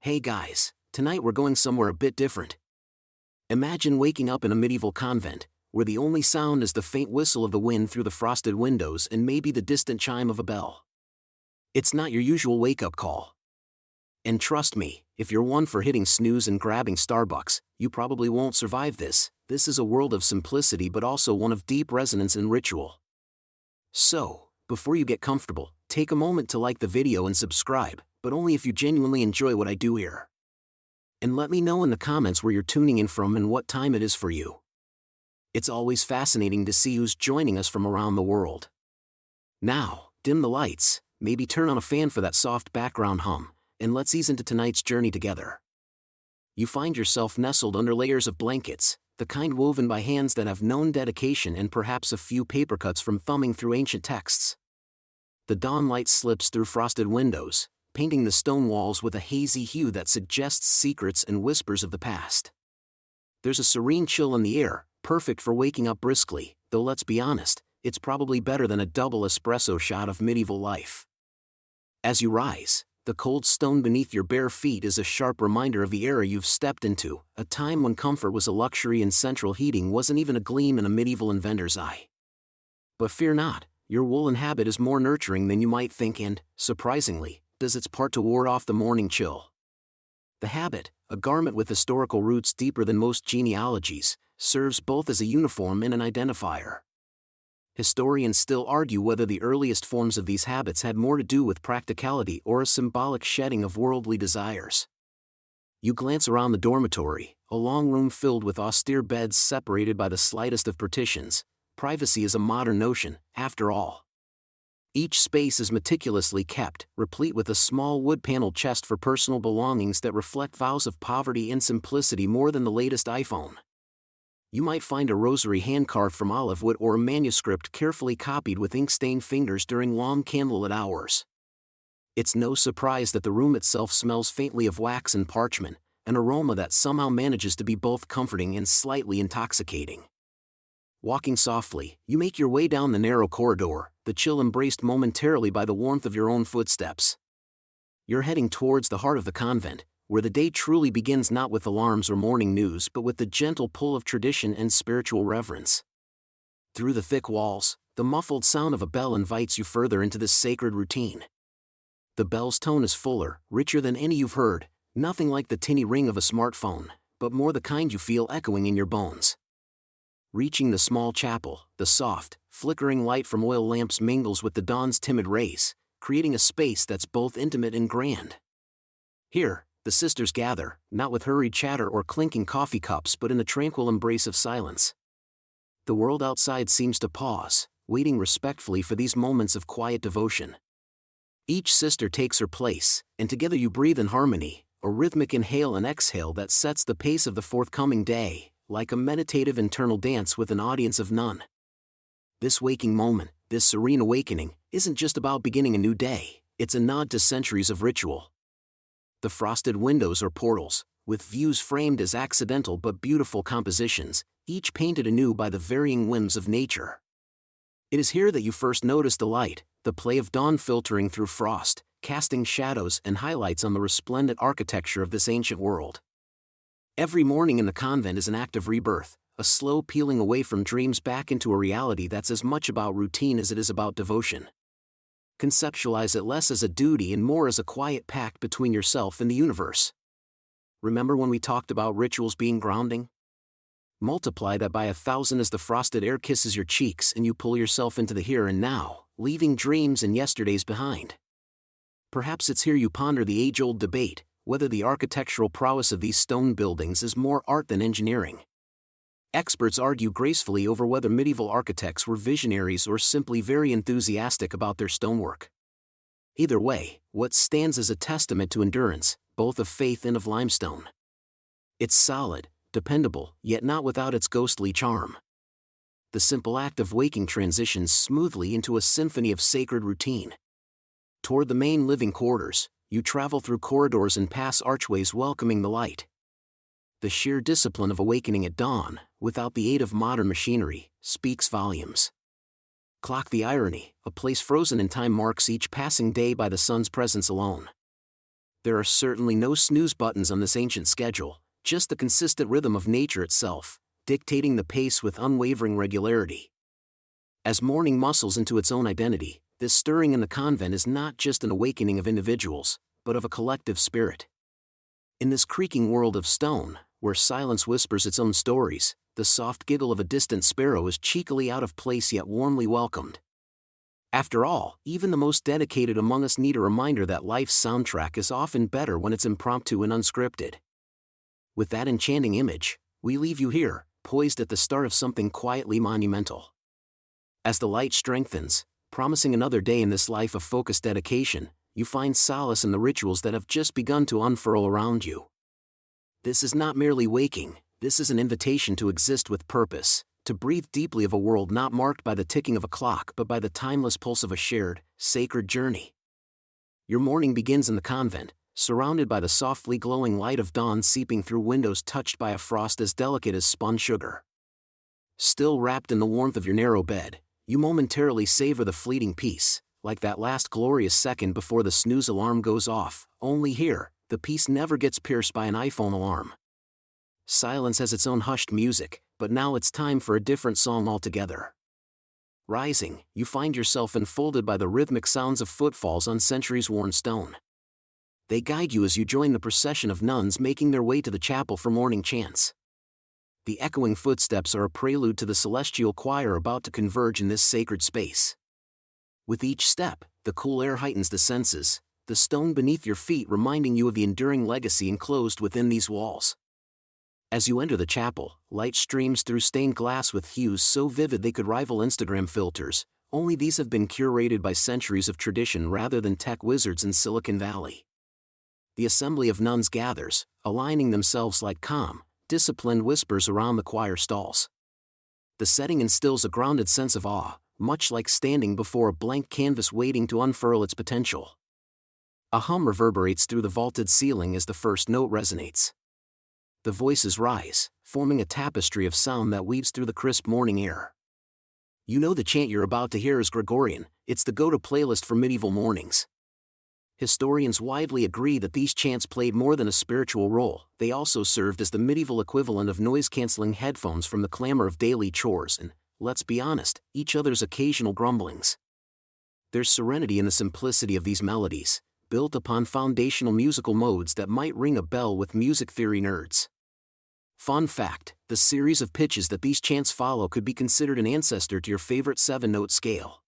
Hey guys, tonight we're going somewhere a bit different. Imagine waking up in a medieval convent, where the only sound is the faint whistle of the wind through the frosted windows and maybe the distant chime of a bell. It's not your usual wake-up call. And trust me, if you're one for hitting snooze and grabbing Starbucks, you probably won't survive this. This is a world of simplicity but also one of deep resonance and ritual. So, before you get comfortable, take a moment to like the video and subscribe, but only if you genuinely enjoy what I do here. And let me know in the comments where you're tuning in from and what time it is for you. It's always fascinating to see who's joining us from around the world. Now, dim the lights, maybe turn on a fan for that soft background hum, and let's ease into tonight's journey together. You find yourself nestled under layers of blankets, the kind woven by hands that have known dedication and perhaps a few paper cuts from thumbing through ancient texts. The dawn light slips through frosted windows, painting the stone walls with a hazy hue that suggests secrets and whispers of the past. There's a serene chill in the air, perfect for waking up briskly, though let's be honest, it's probably better than a double espresso shot of medieval life. As you rise, the cold stone beneath your bare feet is a sharp reminder of the era you've stepped into, a time when comfort was a luxury and central heating wasn't even a gleam in a medieval inventor's eye. But fear not, your woolen habit is more nurturing than you might think and, surprisingly, does its part to ward off the morning chill. The habit, a garment with historical roots deeper than most genealogies, serves both as a uniform and an identifier. Historians still argue whether the earliest forms of these habits had more to do with practicality or a symbolic shedding of worldly desires. You glance around the dormitory, a long room filled with austere beds separated by the slightest of partitions. Privacy is a modern notion, after all. Each space is meticulously kept, replete with a small wood-paneled chest for personal belongings that reflect vows of poverty and simplicity more than the latest iPhone. You might find a rosary hand-carved from olive wood or a manuscript carefully copied with ink-stained fingers during long candlelit hours. It's no surprise that the room itself smells faintly of wax and parchment, an aroma that somehow manages to be both comforting and slightly intoxicating. Walking softly, you make your way down the narrow corridor, the chill embraced momentarily by the warmth of your own footsteps. You're heading towards the heart of the convent, where the day truly begins not with alarms or morning news but with the gentle pull of tradition and spiritual reverence. Through the thick walls, the muffled sound of a bell invites you further into this sacred routine. The bell's tone is fuller, richer than any you've heard, nothing like the tinny ring of a smartphone, but more the kind you feel echoing in your bones. Reaching the small chapel, the soft, flickering light from oil lamps mingles with the dawn's timid rays, creating a space that's both intimate and grand. Here, the sisters gather, not with hurried chatter or clinking coffee cups but in the tranquil embrace of silence. The world outside seems to pause, waiting respectfully for these moments of quiet devotion. Each sister takes her place, and together you breathe in harmony, a rhythmic inhale and exhale that sets the pace of the forthcoming day, like a meditative internal dance with an audience of none. This waking moment, this serene awakening, isn't just about beginning a new day, it's a nod to centuries of ritual. The frosted windows are portals, with views framed as accidental but beautiful compositions, each painted anew by the varying whims of nature. It is here that you first notice the light, the play of dawn filtering through frost, casting shadows and highlights on the resplendent architecture of this ancient world. Every morning in the convent is an act of rebirth, a slow peeling away from dreams back into a reality that's as much about routine as it is about devotion. Conceptualize it less as a duty and more as a quiet pact between yourself and the universe. Remember when we talked about rituals being grounding? Multiply that by 1,000 as the frosted air kisses your cheeks and you pull yourself into the here and now, leaving dreams and yesterdays behind. Perhaps it's here you ponder the age-old debate, whether the architectural prowess of these stone buildings is more art than engineering. Experts argue gracefully over whether medieval architects were visionaries or simply very enthusiastic about their stonework. Either way, what stands as a testament to endurance, both of faith and of limestone. It's solid, dependable, yet not without its ghostly charm. The simple act of waking transitions smoothly into a symphony of sacred routine. Toward the main living quarters, you travel through corridors and pass archways welcoming the light. The sheer discipline of awakening at dawn, without the aid of modern machinery, speaks volumes. Clock the irony, a place frozen in time marks each passing day by the sun's presence alone. There are certainly no snooze buttons on this ancient schedule, just the consistent rhythm of nature itself, dictating the pace with unwavering regularity. As morning muscles into its own identity, this stirring in the convent is not just an awakening of individuals, but of a collective spirit. In this creaking world of stone, where silence whispers its own stories, the soft giggle of a distant sparrow is cheekily out of place yet warmly welcomed. After all, even the most dedicated among us need a reminder that life's soundtrack is often better when it's impromptu and unscripted. With that enchanting image, we leave you here, poised at the start of something quietly monumental. As the light strengthens, promising another day in this life of focused dedication, you find solace in the rituals that have just begun to unfurl around you. This is not merely waking, this is an invitation to exist with purpose, to breathe deeply of a world not marked by the ticking of a clock but by the timeless pulse of a shared, sacred journey. Your morning begins in the convent, surrounded by the softly glowing light of dawn seeping through windows touched by a frost as delicate as spun sugar. Still wrapped in the warmth of your narrow bed, you momentarily savor the fleeting peace, like that last glorious second before the snooze alarm goes off. Only here, the peace never gets pierced by an iPhone alarm. Silence has its own hushed music, but now it's time for a different song altogether. Rising, you find yourself enfolded by the rhythmic sounds of footfalls on centuries-worn stone. They guide you as you join the procession of nuns making their way to the chapel for morning chants. The echoing footsteps are a prelude to the celestial choir about to converge in this sacred space. With each step, the cool air heightens the senses, the stone beneath your feet reminding you of the enduring legacy enclosed within these walls. As you enter the chapel, light streams through stained glass with hues so vivid they could rival Instagram filters, only these have been curated by centuries of tradition rather than tech wizards in Silicon Valley. The assembly of nuns gathers, aligning themselves like calm, disciplined whispers around the choir stalls. The setting instills a grounded sense of awe, much like standing before a blank canvas waiting to unfurl its potential. A hum reverberates through the vaulted ceiling as the first note resonates. The voices rise, forming a tapestry of sound that weaves through the crisp morning air. You know the chant you're about to hear is Gregorian, it's the go-to playlist for medieval mornings. Historians widely agree that these chants played more than a spiritual role, they also served as the medieval equivalent of noise-canceling headphones from the clamor of daily chores and, let's be honest, each other's occasional grumblings. There's serenity in the simplicity of these melodies, built upon foundational musical modes that might ring a bell with music theory nerds. Fun fact, the series of pitches that these chants follow could be considered an ancestor to your favorite 7-note scale.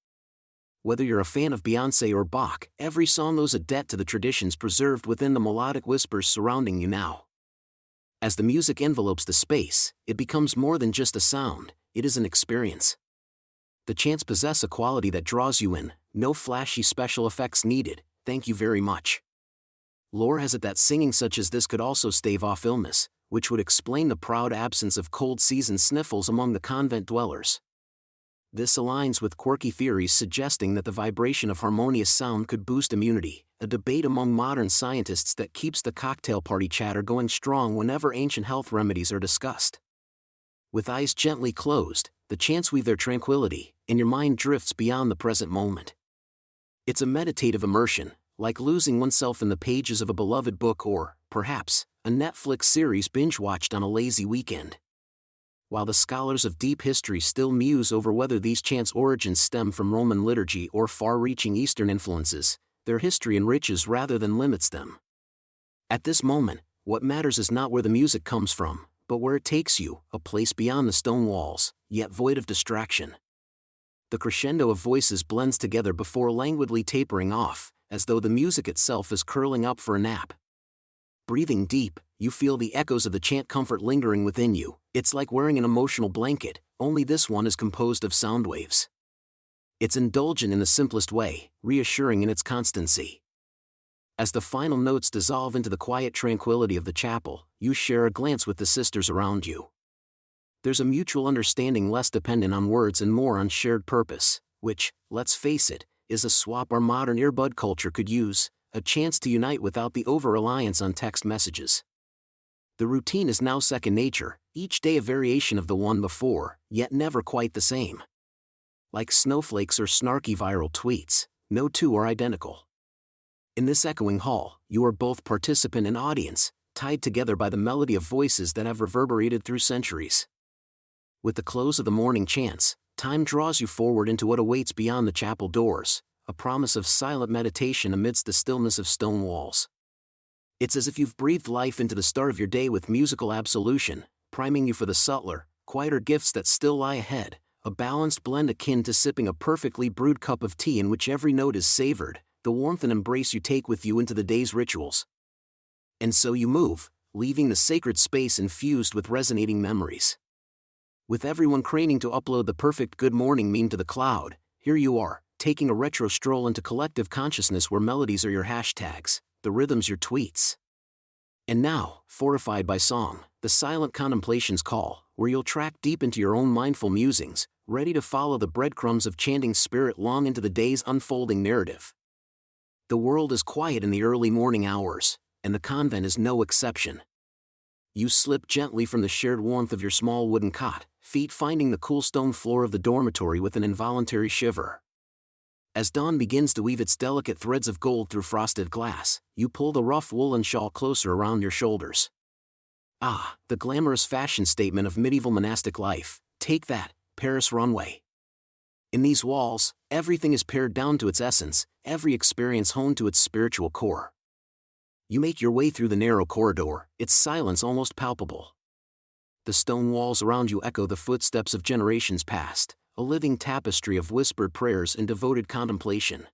Whether you're a fan of Beyoncé or Bach, every song owes a debt to the traditions preserved within the melodic whispers surrounding you now. As the music envelopes the space, it becomes more than just a sound, it is an experience. The chants possess a quality that draws you in, no flashy special effects needed, thank you very much. Lore has it that singing such as this could also stave off illness, which would explain the proud absence of cold season sniffles among the convent dwellers. This aligns with quirky theories suggesting that the vibration of harmonious sound could boost immunity, a debate among modern scientists that keeps the cocktail party chatter going strong whenever ancient health remedies are discussed. With eyes gently closed, the chants weave their tranquility, and your mind drifts beyond the present moment. It's a meditative immersion, like losing oneself in the pages of a beloved book or, perhaps, a Netflix series binge-watched on a lazy weekend. While the scholars of deep history still muse over whether these chants' origins stem from Roman liturgy or far-reaching Eastern influences, their history enriches rather than limits them. At this moment, what matters is not where the music comes from, but where it takes you, a place beyond the stone walls, yet void of distraction. The crescendo of voices blends together before languidly tapering off, as though the music itself is curling up for a nap. Breathing deep, you feel the echoes of the chant comfort lingering within you. It's like wearing an emotional blanket, only this one is composed of sound waves. It's indulgent in the simplest way, reassuring in its constancy. As the final notes dissolve into the quiet tranquility of the chapel, you share a glance with the sisters around you. There's a mutual understanding less dependent on words and more on shared purpose, which, let's face it, is a swap our modern earbud culture could use, a chance to unite without the over-reliance on text messages. The routine is now second nature, each day a variation of the one before, yet never quite the same. Like snowflakes or snarky viral tweets, no two are identical. In this echoing hall, you are both participant and audience, tied together by the melody of voices that have reverberated through centuries. With the close of the morning chants, time draws you forward into what awaits beyond the chapel doors, a promise of silent meditation amidst the stillness of stone walls. It's as if you've breathed life into the start of your day with musical absolution, priming you for the subtler, quieter gifts that still lie ahead, a balanced blend akin to sipping a perfectly brewed cup of tea in which every note is savored, the warmth and embrace you take with you into the day's rituals. And so you move, leaving the sacred space infused with resonating memories. With everyone craning to upload the perfect good morning meme to the cloud, here you are, taking a retro stroll into collective consciousness where melodies are your hashtags, the rhythms your tweets. And now, fortified by song, the silent contemplations call, where you'll track deep into your own mindful musings, ready to follow the breadcrumbs of chanting spirit long into the day's unfolding narrative. The world is quiet in the early morning hours, and the convent is no exception. You slip gently from the shared warmth of your small wooden cot, feet finding the cool stone floor of the dormitory with an involuntary shiver. As dawn begins to weave its delicate threads of gold through frosted glass, you pull the rough woolen shawl closer around your shoulders. Ah, the glamorous fashion statement of medieval monastic life, take that, Paris runway. In these walls, everything is pared down to its essence, every experience honed to its spiritual core. You make your way through the narrow corridor, its silence almost palpable. The stone walls around you echo the footsteps of generations past, a living tapestry of whispered prayers and devoted contemplation.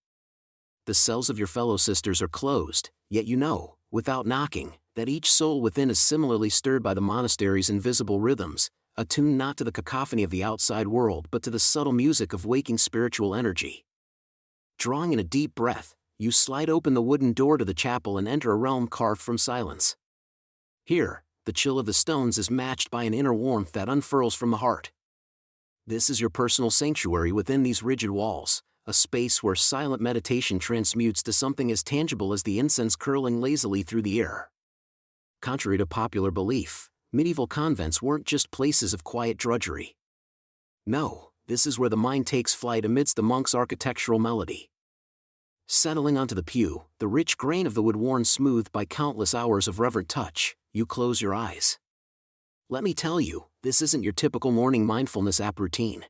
The cells of your fellow sisters are closed, yet you know, without knocking, that each soul within is similarly stirred by the monastery's invisible rhythms, attuned not to the cacophony of the outside world but to the subtle music of waking spiritual energy. Drawing in a deep breath, you slide open the wooden door to the chapel and enter a realm carved from silence. Here, the chill of the stones is matched by an inner warmth that unfurls from the heart. This is your personal sanctuary within these rigid walls, a space where silent meditation transmutes to something as tangible as the incense curling lazily through the air. Contrary to popular belief, medieval convents weren't just places of quiet drudgery. No, this is where the mind takes flight amidst the monk's architectural melody. Settling onto the pew, the rich grain of the wood worn smooth by countless hours of reverent touch, you close your eyes. Let me tell you, this isn't your typical morning mindfulness app routine.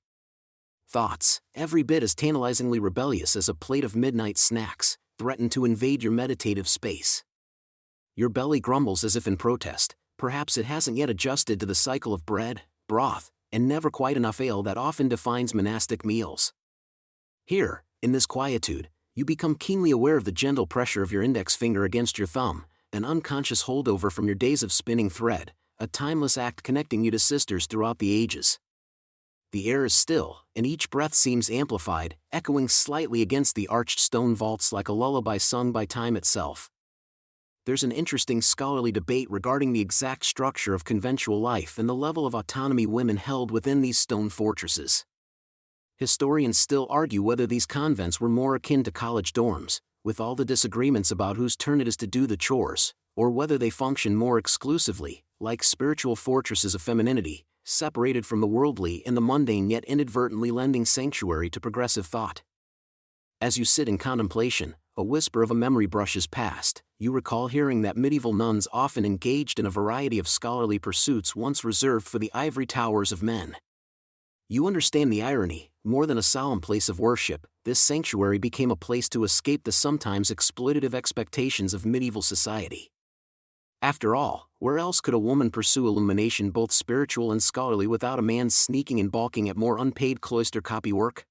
Thoughts, every bit as tantalizingly rebellious as a plate of midnight snacks, threaten to invade your meditative space. Your belly grumbles as if in protest, perhaps it hasn't yet adjusted to the cycle of bread, broth, and never quite enough ale that often defines monastic meals. Here, in this quietude, you become keenly aware of the gentle pressure of your index finger against your thumb, an unconscious holdover from your days of spinning thread, a timeless act connecting you to sisters throughout the ages. The air is still, and each breath seems amplified, echoing slightly against the arched stone vaults like a lullaby sung by time itself. There's an interesting scholarly debate regarding the exact structure of conventual life and the level of autonomy women held within these stone fortresses. Historians still argue whether these convents were more akin to college dorms, with all the disagreements about whose turn it is to do the chores, or whether they function more exclusively, like spiritual fortresses of femininity, separated from the worldly and the mundane yet inadvertently lending sanctuary to progressive thought. As you sit in contemplation, a whisper of a memory brushes past. You recall hearing that medieval nuns often engaged in a variety of scholarly pursuits once reserved for the ivory towers of men. You understand the irony. More than a solemn place of worship, this sanctuary became a place to escape the sometimes exploitative expectations of medieval society. After all, where else could a woman pursue illumination both spiritual and scholarly without a man sneaking and balking at more unpaid cloister copywork?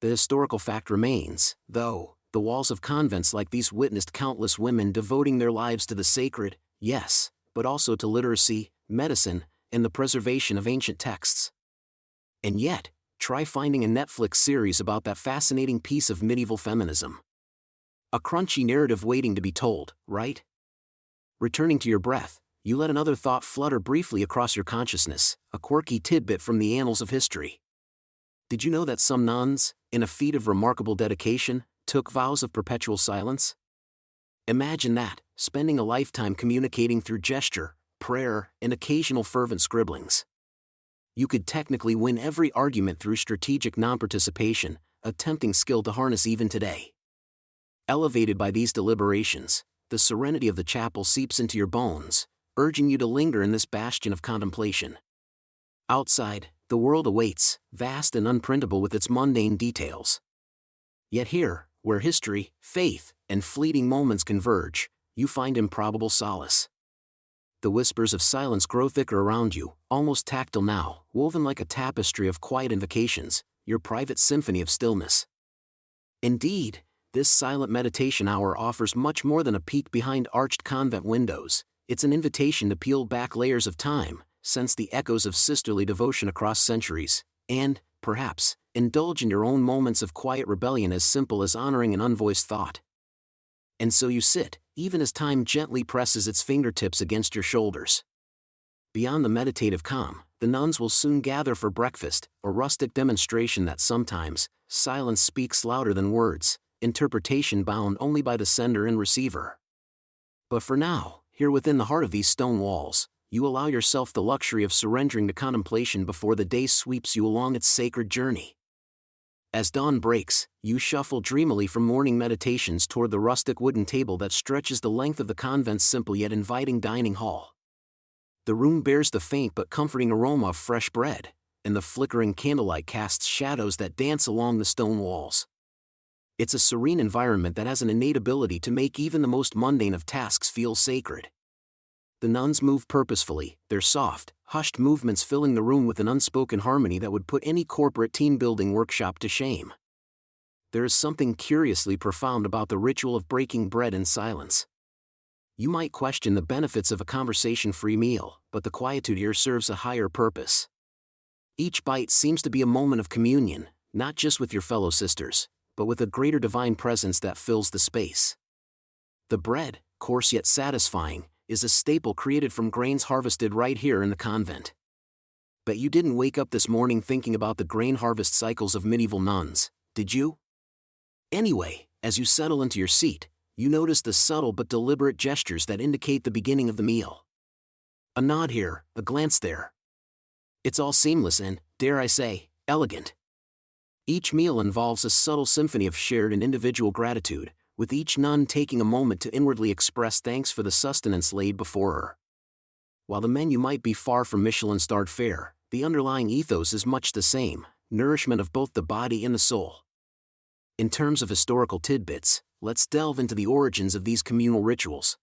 The historical fact remains, though, the walls of convents like these witnessed countless women devoting their lives to the sacred, yes, but also to literacy, medicine, and the preservation of ancient texts. And yet, try finding a Netflix series about that fascinating piece of medieval feminism. A crunchy narrative waiting to be told, right? Returning to your breath, you let another thought flutter briefly across your consciousness, a quirky tidbit from the annals of history. Did you know that some nuns, in a feat of remarkable dedication, took vows of perpetual silence? Imagine that, spending a lifetime communicating through gesture, prayer, and occasional fervent scribblings. You could technically win every argument through strategic non-participation, a tempting skill to harness even today. Elevated by these deliberations, the serenity of the chapel seeps into your bones, urging you to linger in this bastion of contemplation. Outside, the world awaits, vast and unprintable with its mundane details. Yet here, where history, faith, and fleeting moments converge, you find improbable solace. The whispers of silence grow thicker around you, almost tactile now, woven like a tapestry of quiet invocations, your private symphony of stillness. Indeed, this silent meditation hour offers much more than a peek behind arched convent windows. It's an invitation to peel back layers of time, sense the echoes of sisterly devotion across centuries, and, perhaps, indulge in your own moments of quiet rebellion as simple as honoring an unvoiced thought. And so you sit, even as time gently presses its fingertips against your shoulders. Beyond the meditative calm, the nuns will soon gather for breakfast, a rustic demonstration that sometimes, silence speaks louder than words, interpretation bound only by the sender and receiver. But for now, here within the heart of these stone walls, you allow yourself the luxury of surrendering to contemplation before the day sweeps you along its sacred journey. As dawn breaks, you shuffle dreamily from morning meditations toward the rustic wooden table that stretches the length of the convent's simple yet inviting dining hall. The room bears the faint but comforting aroma of fresh bread, and the flickering candlelight casts shadows that dance along the stone walls. It's a serene environment that has an innate ability to make even the most mundane of tasks feel sacred. The nuns move purposefully, their soft, hushed movements filling the room with an unspoken harmony that would put any corporate team-building workshop to shame. There is something curiously profound about the ritual of breaking bread in silence. You might question the benefits of a conversation-free meal, but the quietude here serves a higher purpose. Each bite seems to be a moment of communion, not just with your fellow sisters, but with a greater divine presence that fills the space. The bread, coarse yet satisfying, is a staple created from grains harvested right here in the convent. But you didn't wake up this morning thinking about the grain harvest cycles of medieval nuns, did you? Anyway, as you settle into your seat, you notice the subtle but deliberate gestures that indicate the beginning of the meal. A nod here, a glance there. It's all seamless and, dare I say, elegant. Each meal involves a subtle symphony of shared and individual gratitude, with each nun taking a moment to inwardly express thanks for the sustenance laid before her. While the menu might be far from Michelin-starred fare, the underlying ethos is much the same: nourishment of both the body and the soul. In terms of historical tidbits, let's delve into the origins of these communal rituals.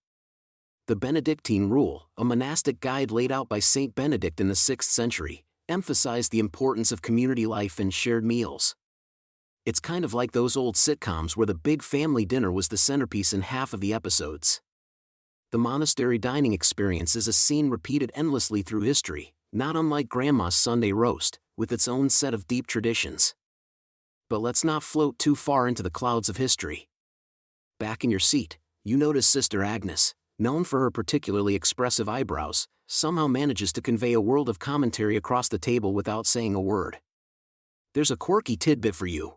The Benedictine rule, a monastic guide laid out by Saint Benedict in the 6th century, emphasized the importance of community life and shared meals. It's kind of like those old sitcoms where the big family dinner was the centerpiece in half of the episodes. The monastery dining experience is a scene repeated endlessly through history, not unlike Grandma's Sunday roast, with its own set of deep traditions. But let's not float too far into the clouds of history. Back in your seat, you notice Sister Agnes, known for her particularly expressive eyebrows, somehow manages to convey a world of commentary across the table without saying a word. There's a quirky tidbit for you.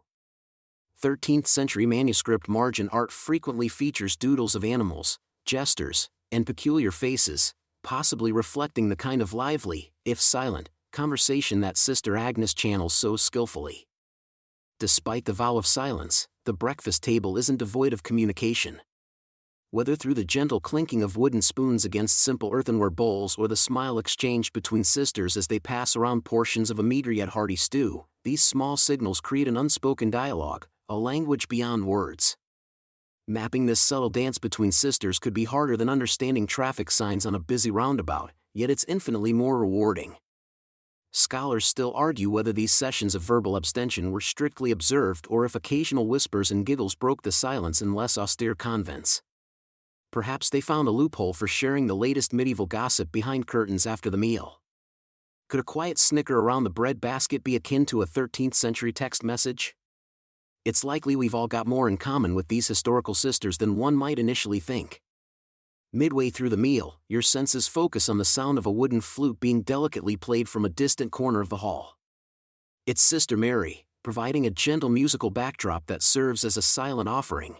13th century manuscript margin art frequently features doodles of animals, gestures, and peculiar faces, possibly reflecting the kind of lively, if silent, conversation that Sister Agnes channels so skillfully. Despite the vow of silence, the breakfast table isn't devoid of communication. Whether through the gentle clinking of wooden spoons against simple earthenware bowls or the smile exchanged between sisters as they pass around portions of a meager yet hearty stew, these small signals create an unspoken dialogue, a language beyond words. Mapping this subtle dance between sisters could be harder than understanding traffic signs on a busy roundabout, yet it's infinitely more rewarding. Scholars still argue whether these sessions of verbal abstention were strictly observed or if occasional whispers and giggles broke the silence in less austere convents. Perhaps they found a loophole for sharing the latest medieval gossip behind curtains after the meal. Could a quiet snicker around the bread basket be akin to a 13th century text message? It's likely we've all got more in common with these historical sisters than one might initially think. Midway through the meal, your senses focus on the sound of a wooden flute being delicately played from a distant corner of the hall. It's Sister Mary, providing a gentle musical backdrop that serves as a silent offering.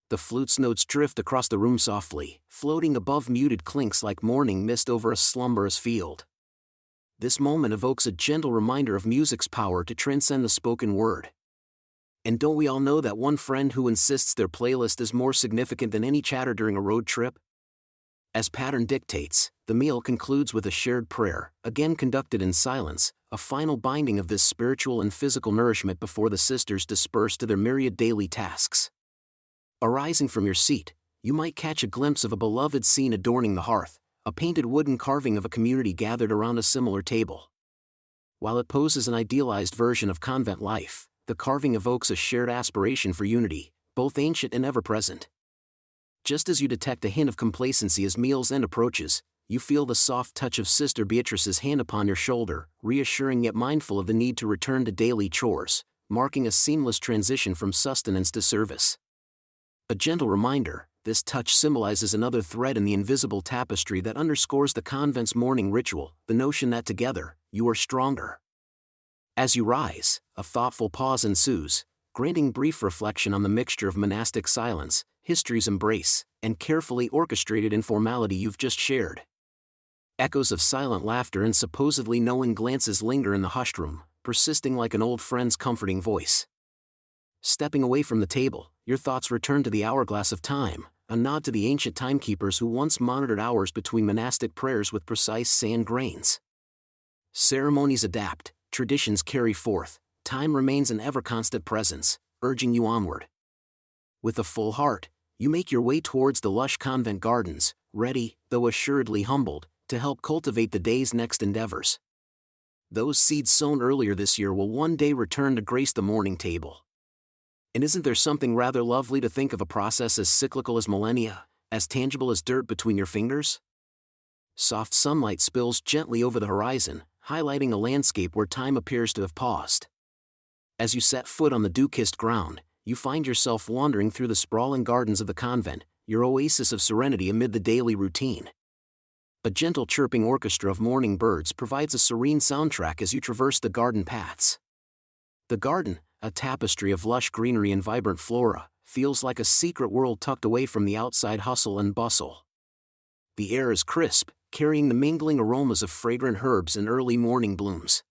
The flute's notes drift across the room softly, floating above muted clinks like morning mist over a slumberous field. This moment evokes a gentle reminder of music's power to transcend the spoken word. And don't we all know that one friend who insists their playlist is more significant than any chatter during a road trip? As pattern dictates, the meal concludes with a shared prayer, again conducted in silence, a final binding of this spiritual and physical nourishment before the sisters disperse to their myriad daily tasks. Arising from your seat, you might catch a glimpse of a beloved scene adorning the hearth, a painted wooden carving of a community gathered around a similar table. While it poses an idealized version of convent life, the carving evokes a shared aspiration for unity, both ancient and ever-present. Just as you detect a hint of complacency as meal's end approaches, you feel the soft touch of Sister Beatrice's hand upon your shoulder, reassuring yet mindful of the need to return to daily chores, marking a seamless transition from sustenance to service. A gentle reminder, this touch symbolizes another thread in the invisible tapestry that underscores the convent's morning ritual, the notion that together, you are stronger. As you rise, a thoughtful pause ensues, granting brief reflection on the mixture of monastic silence, history's embrace, and carefully orchestrated informality you've just shared. Echoes of silent laughter and supposedly knowing glances linger in the hushed room, persisting like an old friend's comforting voice. Stepping away from the table, your thoughts return to the hourglass of time, a nod to the ancient timekeepers who once monitored hours between monastic prayers with precise sand grains. Ceremonies adapt, traditions carry forth, time remains an ever-constant presence, urging you onward. With a full heart, you make your way towards the lush convent gardens, ready, though assuredly humbled, to help cultivate the day's next endeavors. Those seeds sown earlier this year will one day return to grace the morning table. And isn't there something rather lovely to think of a process as cyclical as millennia, as tangible as dirt between your fingers? Soft sunlight spills gently over the horizon, highlighting a landscape where time appears to have paused. As you set foot on the dew-kissed ground, you find yourself wandering through the sprawling gardens of the convent, your oasis of serenity amid the daily routine. A gentle chirping orchestra of morning birds provides a serene soundtrack as you traverse the garden paths. The garden, a tapestry of lush greenery and vibrant flora, feels like a secret world tucked away from the outside hustle and bustle. The air is crisp, carrying the mingling aromas of fragrant herbs and early morning blooms.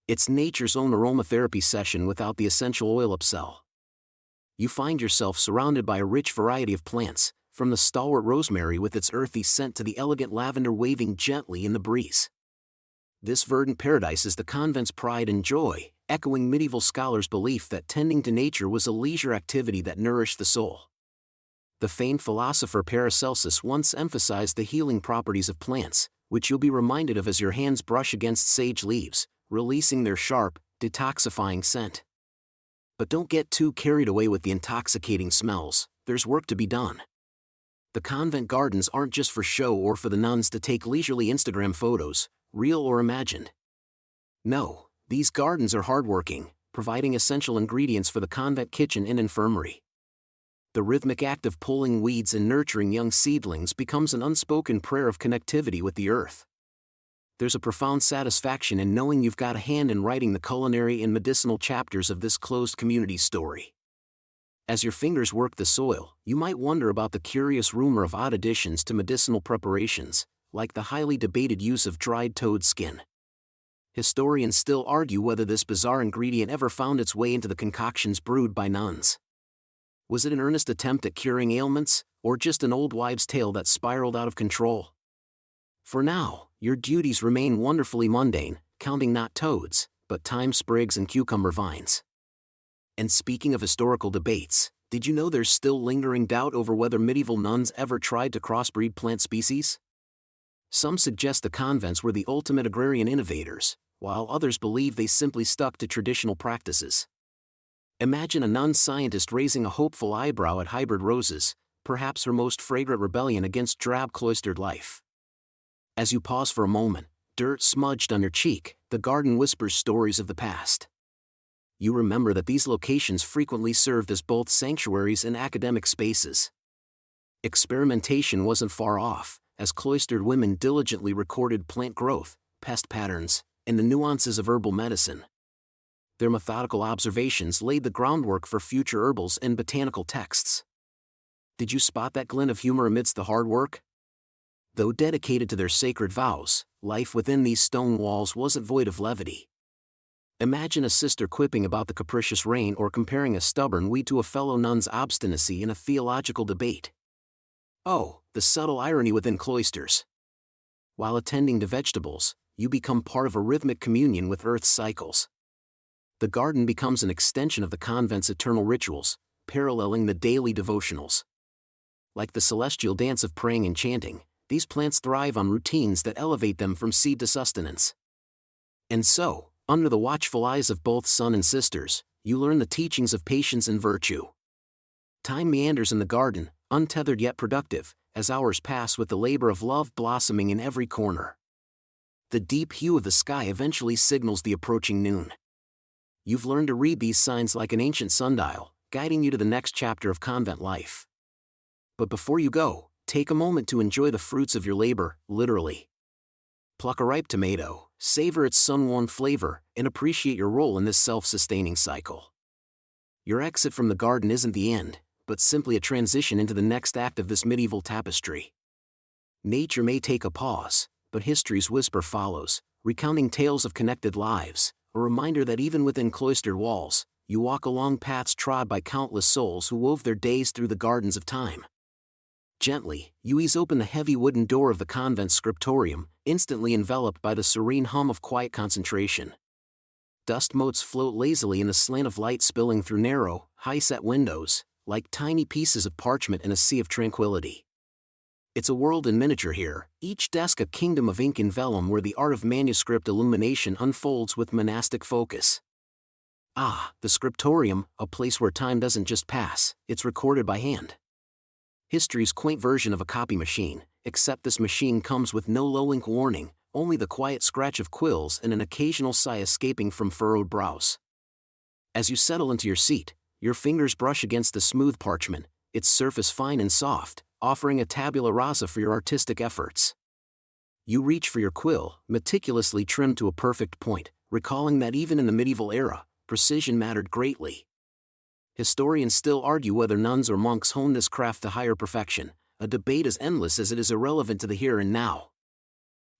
It's nature's own aromatherapy session without the essential oil upsell. You find yourself surrounded by a rich variety of plants, from the stalwart rosemary with its earthy scent to the elegant lavender waving gently in the breeze. This verdant paradise is the convent's pride and joy, echoing medieval scholars' belief that tending to nature was a leisure activity that nourished the soul. The famed philosopher Paracelsus once emphasized the healing properties of plants, which you'll be reminded of as your hands brush against sage leaves, releasing their sharp, detoxifying scent. But don't get too carried away with the intoxicating smells, there's work to be done. The convent gardens aren't just for show or for the nuns to take leisurely Instagram photos, real or imagined. No, these gardens are hardworking, providing essential ingredients for the convent kitchen and infirmary. The rhythmic act of pulling weeds and nurturing young seedlings becomes an unspoken prayer of connectivity with the earth. There's a profound satisfaction in knowing you've got a hand in writing the culinary and medicinal chapters of this closed community's story. As your fingers work the soil, you might wonder about the curious rumor of odd additions to medicinal preparations, like the highly debated use of dried toad skin. Historians still argue whether this bizarre ingredient ever found its way into the concoctions brewed by nuns. Was it an earnest attempt at curing ailments, or just an old wives' tale that spiraled out of control? For now, your duties remain wonderfully mundane, counting not toads, but thyme sprigs and cucumber vines. And speaking of historical debates, did you know there's still lingering doubt over whether medieval nuns ever tried to crossbreed plant species? Some suggest the convents were the ultimate agrarian innovators, while others believe they simply stuck to traditional practices. Imagine a nun scientist raising a hopeful eyebrow at hybrid roses, perhaps her most fragrant rebellion against drab cloistered life. As you pause for a moment, dirt smudged on your cheek, the garden whispers stories of the past. You remember that these locations frequently served as both sanctuaries and academic spaces. Experimentation wasn't far off, as cloistered women diligently recorded plant growth, pest patterns, and the nuances of herbal medicine. Their methodical observations laid the groundwork for future herbals and botanical texts. Did you spot that glint of humor amidst the hard work? Though dedicated to their sacred vows, life within these stone walls wasn't void of levity. Imagine a sister quipping about the capricious rain or comparing a stubborn weed to a fellow nun's obstinacy in a theological debate. Oh, the subtle irony within cloisters. While attending to vegetables, you become part of a rhythmic communion with Earth's cycles. The garden becomes an extension of the convent's eternal rituals, paralleling the daily devotionals. Like the celestial dance of praying and chanting, these plants thrive on routines that elevate them from seed to sustenance. And so, under the watchful eyes of both son and sisters, you learn the teachings of patience and virtue. Time meanders in the garden, untethered yet productive, as hours pass with the labor of love blossoming in every corner. The deep hue of the sky eventually signals the approaching noon. You've learned to read these signs like an ancient sundial, guiding you to the next chapter of convent life. But before you go, take a moment to enjoy the fruits of your labor, literally. Pluck a ripe tomato, savor its sun-warmed flavor, and appreciate your role in this self-sustaining cycle. Your exit from the garden isn't the end, but simply a transition into the next act of this medieval tapestry. Nature may take a pause, but history's whisper follows, recounting tales of connected lives, a reminder that even within cloistered walls, you walk along paths trod by countless souls who wove their days through the gardens of time. Gently, you ease open the heavy wooden door of the convent's scriptorium, instantly enveloped by the serene hum of quiet concentration. Dust motes float lazily in the slant of light spilling through narrow, high-set windows, like tiny pieces of parchment in a sea of tranquility. It's a world in miniature here, each desk a kingdom of ink and vellum where the art of manuscript illumination unfolds with monastic focus. Ah, the scriptorium, a place where time doesn't just pass, it's recorded by hand. History's quaint version of a copy machine, except this machine comes with no low-ink warning, only the quiet scratch of quills and an occasional sigh escaping from furrowed brows. As you settle into your seat, your fingers brush against the smooth parchment, its surface fine and soft, offering a tabula rasa for your artistic efforts. You reach for your quill, meticulously trimmed to a perfect point, recalling that even in the medieval era, precision mattered greatly. Historians still argue whether nuns or monks honed this craft to higher perfection, a debate as endless as it is irrelevant to the here and now.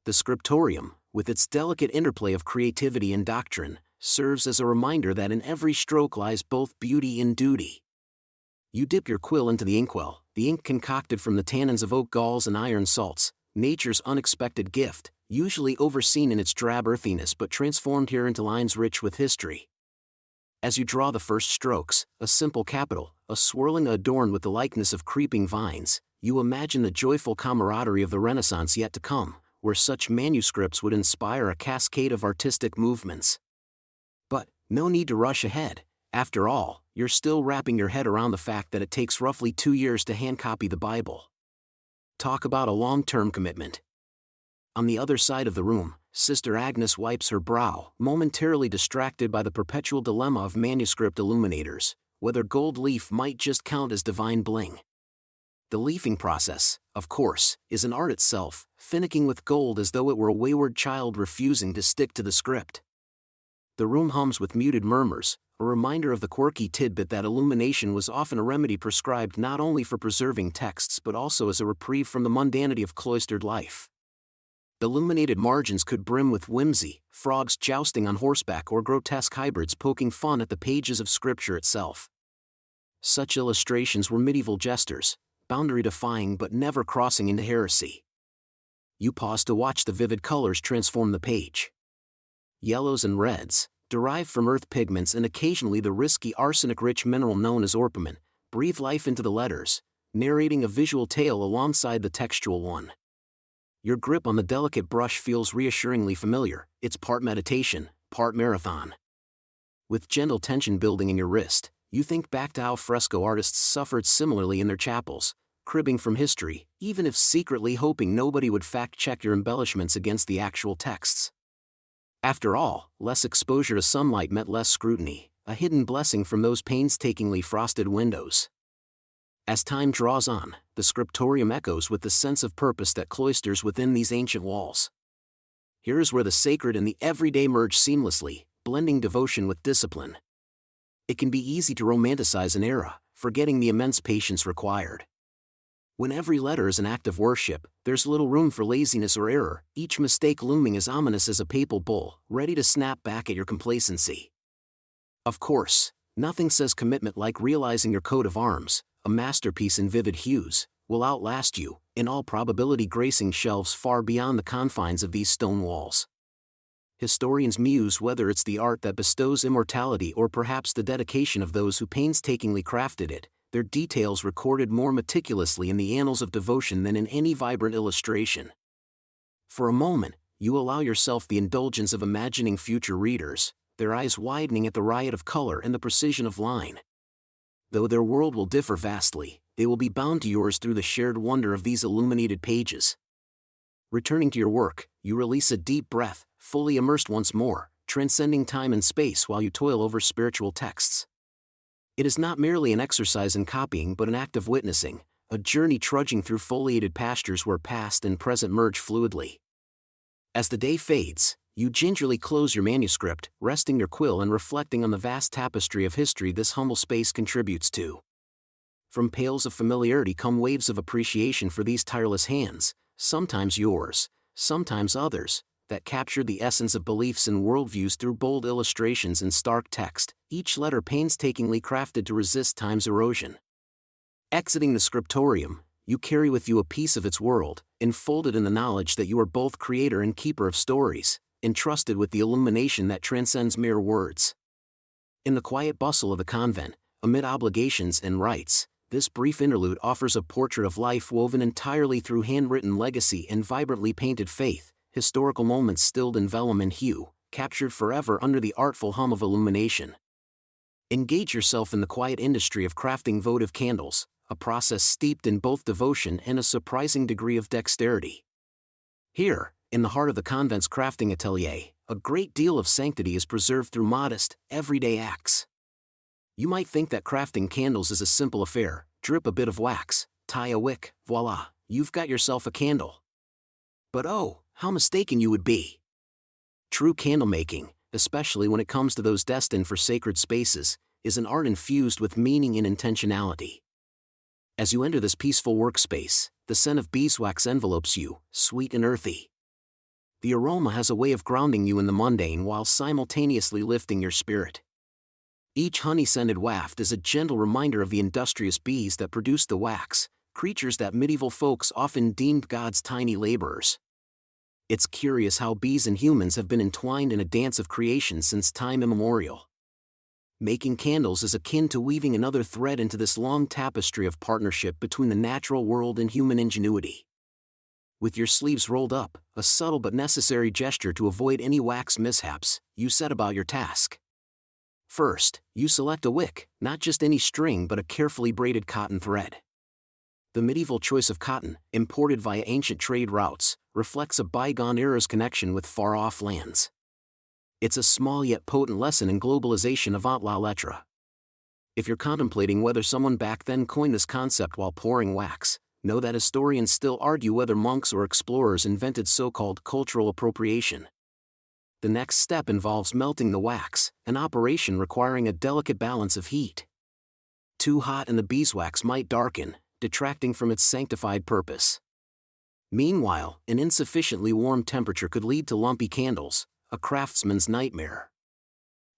The scriptorium, with its delicate interplay of creativity and doctrine, serves as a reminder that in every stroke lies both beauty and duty. You dip your quill into the inkwell, the ink concocted from the tannins of oak galls and iron salts, nature's unexpected gift, usually overseen in its drab earthiness but transformed here into lines rich with history. As you draw the first strokes, a simple capital, a swirling adorned with the likeness of creeping vines, you imagine the joyful camaraderie of the Renaissance yet to come, where such manuscripts would inspire a cascade of artistic movements. But, no need to rush ahead. After all, you're still wrapping your head around the fact that it takes roughly 2 years to hand-copy the Bible. Talk about a long-term commitment. On the other side of the room, Sister Agnes wipes her brow, momentarily distracted by the perpetual dilemma of manuscript illuminators, whether gold leaf might just count as divine bling. The leafing process, of course, is an art itself, finicking with gold as though it were a wayward child refusing to stick to the script. The room hums with muted murmurs, a reminder of the quirky tidbit that illumination was often a remedy prescribed not only for preserving texts but also as a reprieve from the mundanity of cloistered life. Illuminated margins could brim with whimsy, frogs jousting on horseback or grotesque hybrids poking fun at the pages of scripture itself. Such illustrations were medieval jesters, boundary-defying but never crossing into heresy. You pause to watch the vivid colors transform the page. Yellows and reds, derived from earth pigments and occasionally the risky arsenic-rich mineral known as orpiment, breathe life into the letters, narrating a visual tale alongside the textual one. Your grip on the delicate brush feels reassuringly familiar, it's part meditation, part marathon. With gentle tension building in your wrist, you think back to how fresco artists suffered similarly in their chapels, cribbing from history, even if secretly hoping nobody would fact-check your embellishments against the actual texts. After all, less exposure to sunlight meant less scrutiny, a hidden blessing from those painstakingly frosted windows. As time draws on, the scriptorium echoes with the sense of purpose that cloisters within these ancient walls. Here is where the sacred and the everyday merge seamlessly, blending devotion with discipline. It can be easy to romanticize an era, forgetting the immense patience required. When every letter is an act of worship, there's little room for laziness or error, each mistake looming as ominous as a papal bull, ready to snap back at your complacency. Of course, nothing says commitment like realizing your coat of arms, a masterpiece in vivid hues, will outlast you, in all probability gracing shelves far beyond the confines of these stone walls. Historians muse whether it's the art that bestows immortality or perhaps the dedication of those who painstakingly crafted it, their details recorded more meticulously in the annals of devotion than in any vibrant illustration. For a moment, you allow yourself the indulgence of imagining future readers, their eyes widening at the riot of color and the precision of line. Though their world will differ vastly, they will be bound to yours through the shared wonder of these illuminated pages. Returning to your work, you release a deep breath, fully immersed once more, transcending time and space while you toil over spiritual texts. It is not merely an exercise in copying but an act of witnessing, a journey trudging through foliated pastures where past and present merge fluidly. As the day fades, you gingerly close your manuscript, resting your quill and reflecting on the vast tapestry of history this humble space contributes to. From pails of familiarity come waves of appreciation for these tireless hands, sometimes yours, sometimes others, that captured the essence of beliefs and worldviews through bold illustrations and stark text, each letter painstakingly crafted to resist time's erosion. Exiting the scriptorium, you carry with you a piece of its world, enfolded in the knowledge that you are both creator and keeper of stories, entrusted with the illumination that transcends mere words. In the quiet bustle of the convent, amid obligations and rites, this brief interlude offers a portrait of life woven entirely through handwritten legacy and vibrantly painted faith, historical moments stilled in vellum and hue, captured forever under the artful hum of illumination. Engage yourself in the quiet industry of crafting votive candles, a process steeped in both devotion and a surprising degree of dexterity. Here, in the heart of the convent's crafting atelier, a great deal of sanctity is preserved through modest, everyday acts. You might think that crafting candles is a simple affair: drip a bit of wax, tie a wick, voila, you've got yourself a candle. But oh, how mistaken you would be! True candlemaking, especially when it comes to those destined for sacred spaces, is an art infused with meaning and intentionality. As you enter this peaceful workspace, the scent of beeswax envelopes you, sweet and earthy. The aroma has a way of grounding you in the mundane while simultaneously lifting your spirit. Each honey-scented waft is a gentle reminder of the industrious bees that produce the wax, creatures that medieval folks often deemed God's tiny laborers. It's curious how bees and humans have been entwined in a dance of creation since time immemorial. Making candles is akin to weaving another thread into this long tapestry of partnership between the natural world and human ingenuity. With your sleeves rolled up, a subtle but necessary gesture to avoid any wax mishaps, you set about your task. First, you select a wick, not just any string but a carefully braided cotton thread. The medieval choice of cotton, imported via ancient trade routes, reflects a bygone era's connection with far-off lands. It's a small yet potent lesson in globalization avant la lettre. If you're contemplating whether someone back then coined this concept while pouring wax, know that historians still argue whether monks or explorers invented so-called cultural appropriation. The next step involves melting the wax, an operation requiring a delicate balance of heat. Too hot and the beeswax might darken, detracting from its sanctified purpose. Meanwhile, an insufficiently warm temperature could lead to lumpy candles, a craftsman's nightmare.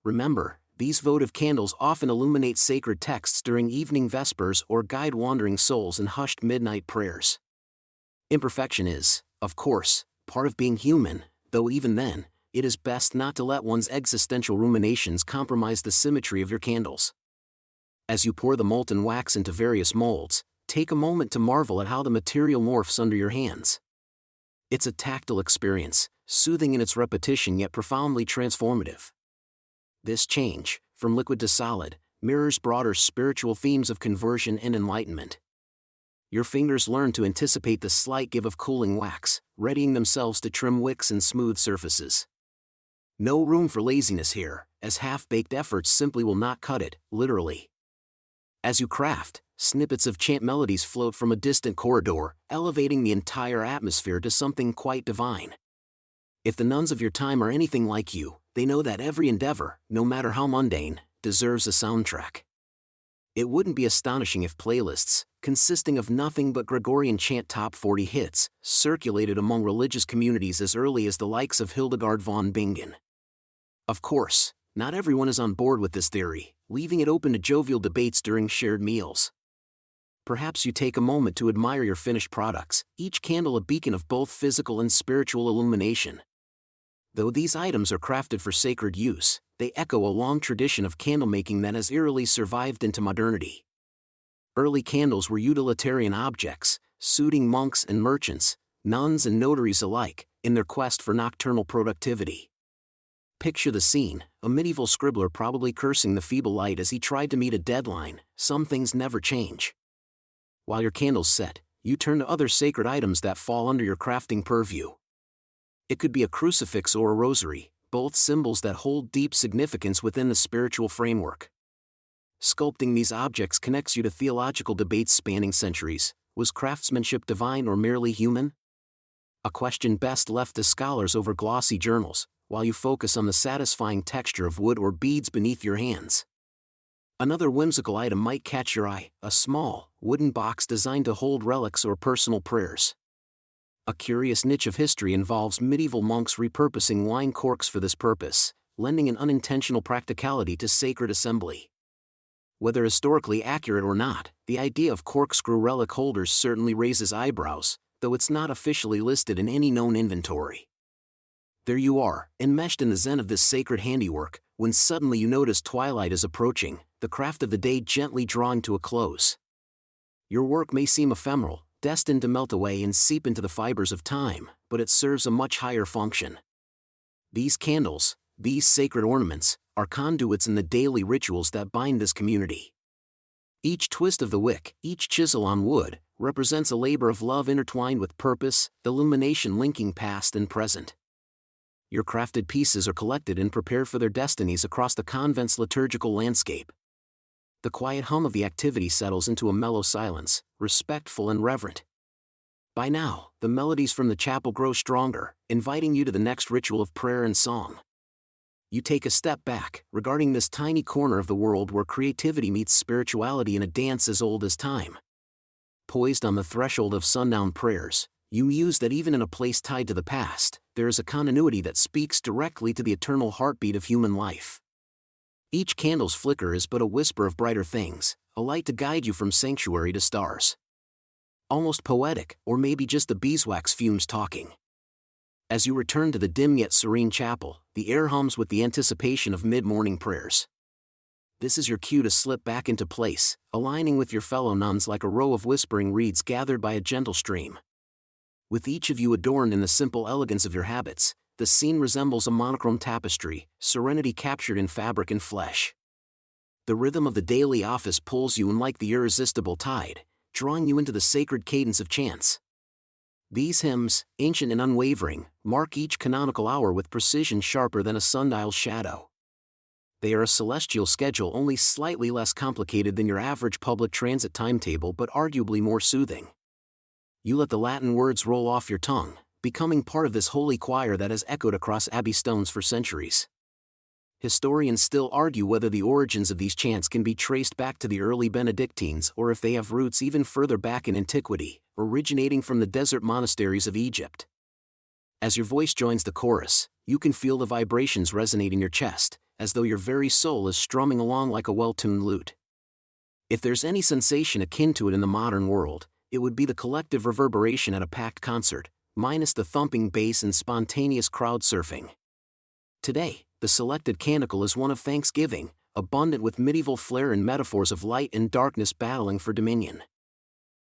Remember, these votive candles often illuminate sacred texts during evening vespers or guide wandering souls in hushed midnight prayers. Imperfection is, of course, part of being human, though even then, it is best not to let one's existential ruminations compromise the symmetry of your candles. As you pour the molten wax into various molds, take a moment to marvel at how the material morphs under your hands. It's a tactile experience, soothing in its repetition yet profoundly transformative. This change, from liquid to solid, mirrors broader spiritual themes of conversion and enlightenment. Your fingers learn to anticipate the slight give of cooling wax, readying themselves to trim wicks and smooth surfaces. No room for laziness here, as half-baked efforts simply will not cut it, literally. As you craft, snippets of chant melodies float from a distant corridor, elevating the entire atmosphere to something quite divine. If the nuns of your time are anything like you, they know that every endeavor, no matter how mundane, deserves a soundtrack. It wouldn't be astonishing if playlists, consisting of nothing but Gregorian chant top 40 hits, circulated among religious communities as early as the likes of Hildegard von Bingen. Of course, not everyone is on board with this theory, leaving it open to jovial debates during shared meals. Perhaps you take a moment to admire your finished products, each candle a beacon of both physical and spiritual illumination. Though these items are crafted for sacred use, they echo a long tradition of candlemaking that has eerily survived into modernity. Early candles were utilitarian objects, suiting monks and merchants, nuns and notaries alike, in their quest for nocturnal productivity. Picture the scene, a medieval scribbler probably cursing the feeble light as he tried to meet a deadline. Some things never change. While your candle's set, you turn to other sacred items that fall under your crafting purview. It could be a crucifix or a rosary, both symbols that hold deep significance within the spiritual framework. Sculpting these objects connects you to theological debates spanning centuries. Was craftsmanship divine or merely human? A question best left to scholars over glossy journals, while you focus on the satisfying texture of wood or beads beneath your hands. Another whimsical item might catch your eye, a small, wooden box designed to hold relics or personal prayers. A curious niche of history involves medieval monks repurposing wine corks for this purpose, lending an unintentional practicality to sacred assembly. Whether historically accurate or not, the idea of corkscrew relic holders certainly raises eyebrows, though it's not officially listed in any known inventory. There you are, enmeshed in the zen of this sacred handiwork, when suddenly you notice twilight is approaching, the craft of the day gently drawing to a close. Your work may seem ephemeral, destined to melt away and seep into the fibers of time, but it serves a much higher function. These candles, these sacred ornaments, are conduits in the daily rituals that bind this community. Each twist of the wick, each chisel on wood, represents a labor of love intertwined with purpose, illumination linking past and present. Your crafted pieces are collected and prepared for their destinies across the convent's liturgical landscape. The quiet hum of the activity settles into a mellow silence, respectful and reverent. By now, the melodies from the chapel grow stronger, inviting you to the next ritual of prayer and song. You take a step back, regarding this tiny corner of the world where creativity meets spirituality in a dance as old as time. Poised on the threshold of sundown prayers, you muse that even in a place tied to the past, there is a continuity that speaks directly to the eternal heartbeat of human life. Each candle's flicker is but a whisper of brighter things, a light to guide you from sanctuary to stars. Almost poetic, or maybe just the beeswax fumes talking. As you return to the dim yet serene chapel, the air hums with the anticipation of mid-morning prayers. This is your cue to slip back into place, aligning with your fellow nuns like a row of whispering reeds gathered by a gentle stream. With each of you adorned in the simple elegance of your habits, the scene resembles a monochrome tapestry, serenity captured in fabric and flesh. The rhythm of the daily office pulls you in like the irresistible tide, drawing you into the sacred cadence of chants. These hymns, ancient and unwavering, mark each canonical hour with precision sharper than a sundial's shadow. They are a celestial schedule only slightly less complicated than your average public transit timetable but arguably more soothing. You let the Latin words roll off your tongue, becoming part of this holy choir that has echoed across abbey stones for centuries. Historians still argue whether the origins of these chants can be traced back to the early Benedictines or if they have roots even further back in antiquity, originating from the desert monasteries of Egypt. As your voice joins the chorus, you can feel the vibrations resonate in your chest, as though your very soul is strumming along like a well-tuned lute. If there's any sensation akin to it in the modern world, it would be the collective reverberation at a packed concert, minus the thumping bass and spontaneous crowd surfing. Today, the selected canticle is one of thanksgiving, abundant with medieval flair and metaphors of light and darkness battling for dominion.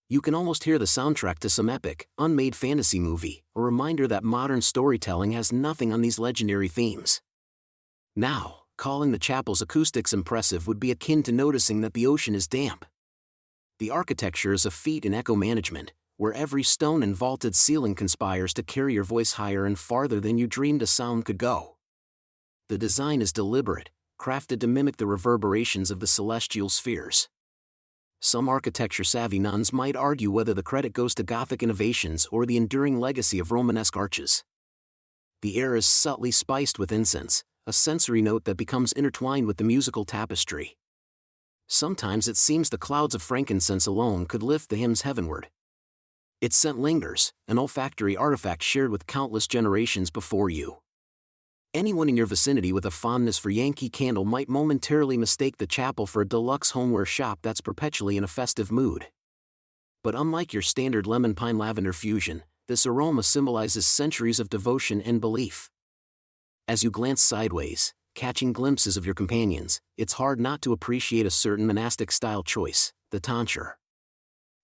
You can almost hear the soundtrack to some epic, unmade fantasy movie, a reminder that modern storytelling has nothing on these legendary themes. Now, calling the chapel's acoustics impressive would be akin to noticing that the ocean is damp. The architecture is a feat in echo management, where every stone and vaulted ceiling conspires to carry your voice higher and farther than you dreamed a sound could go. The design is deliberate, crafted to mimic the reverberations of the celestial spheres. Some architecture-savvy nuns might argue whether the credit goes to Gothic innovations or the enduring legacy of Romanesque arches. The air is subtly spiced with incense, a sensory note that becomes intertwined with the musical tapestry. Sometimes it seems the clouds of frankincense alone could lift the hymns heavenward. Its scent lingers, an olfactory artifact shared with countless generations before you. Anyone in your vicinity with a fondness for Yankee Candle might momentarily mistake the chapel for a deluxe homeware shop that's perpetually in a festive mood. But unlike your standard lemon pine lavender fusion, this aroma symbolizes centuries of devotion and belief. As you glance sideways, catching glimpses of your companions, it's hard not to appreciate a certain monastic style choice, the tonsure.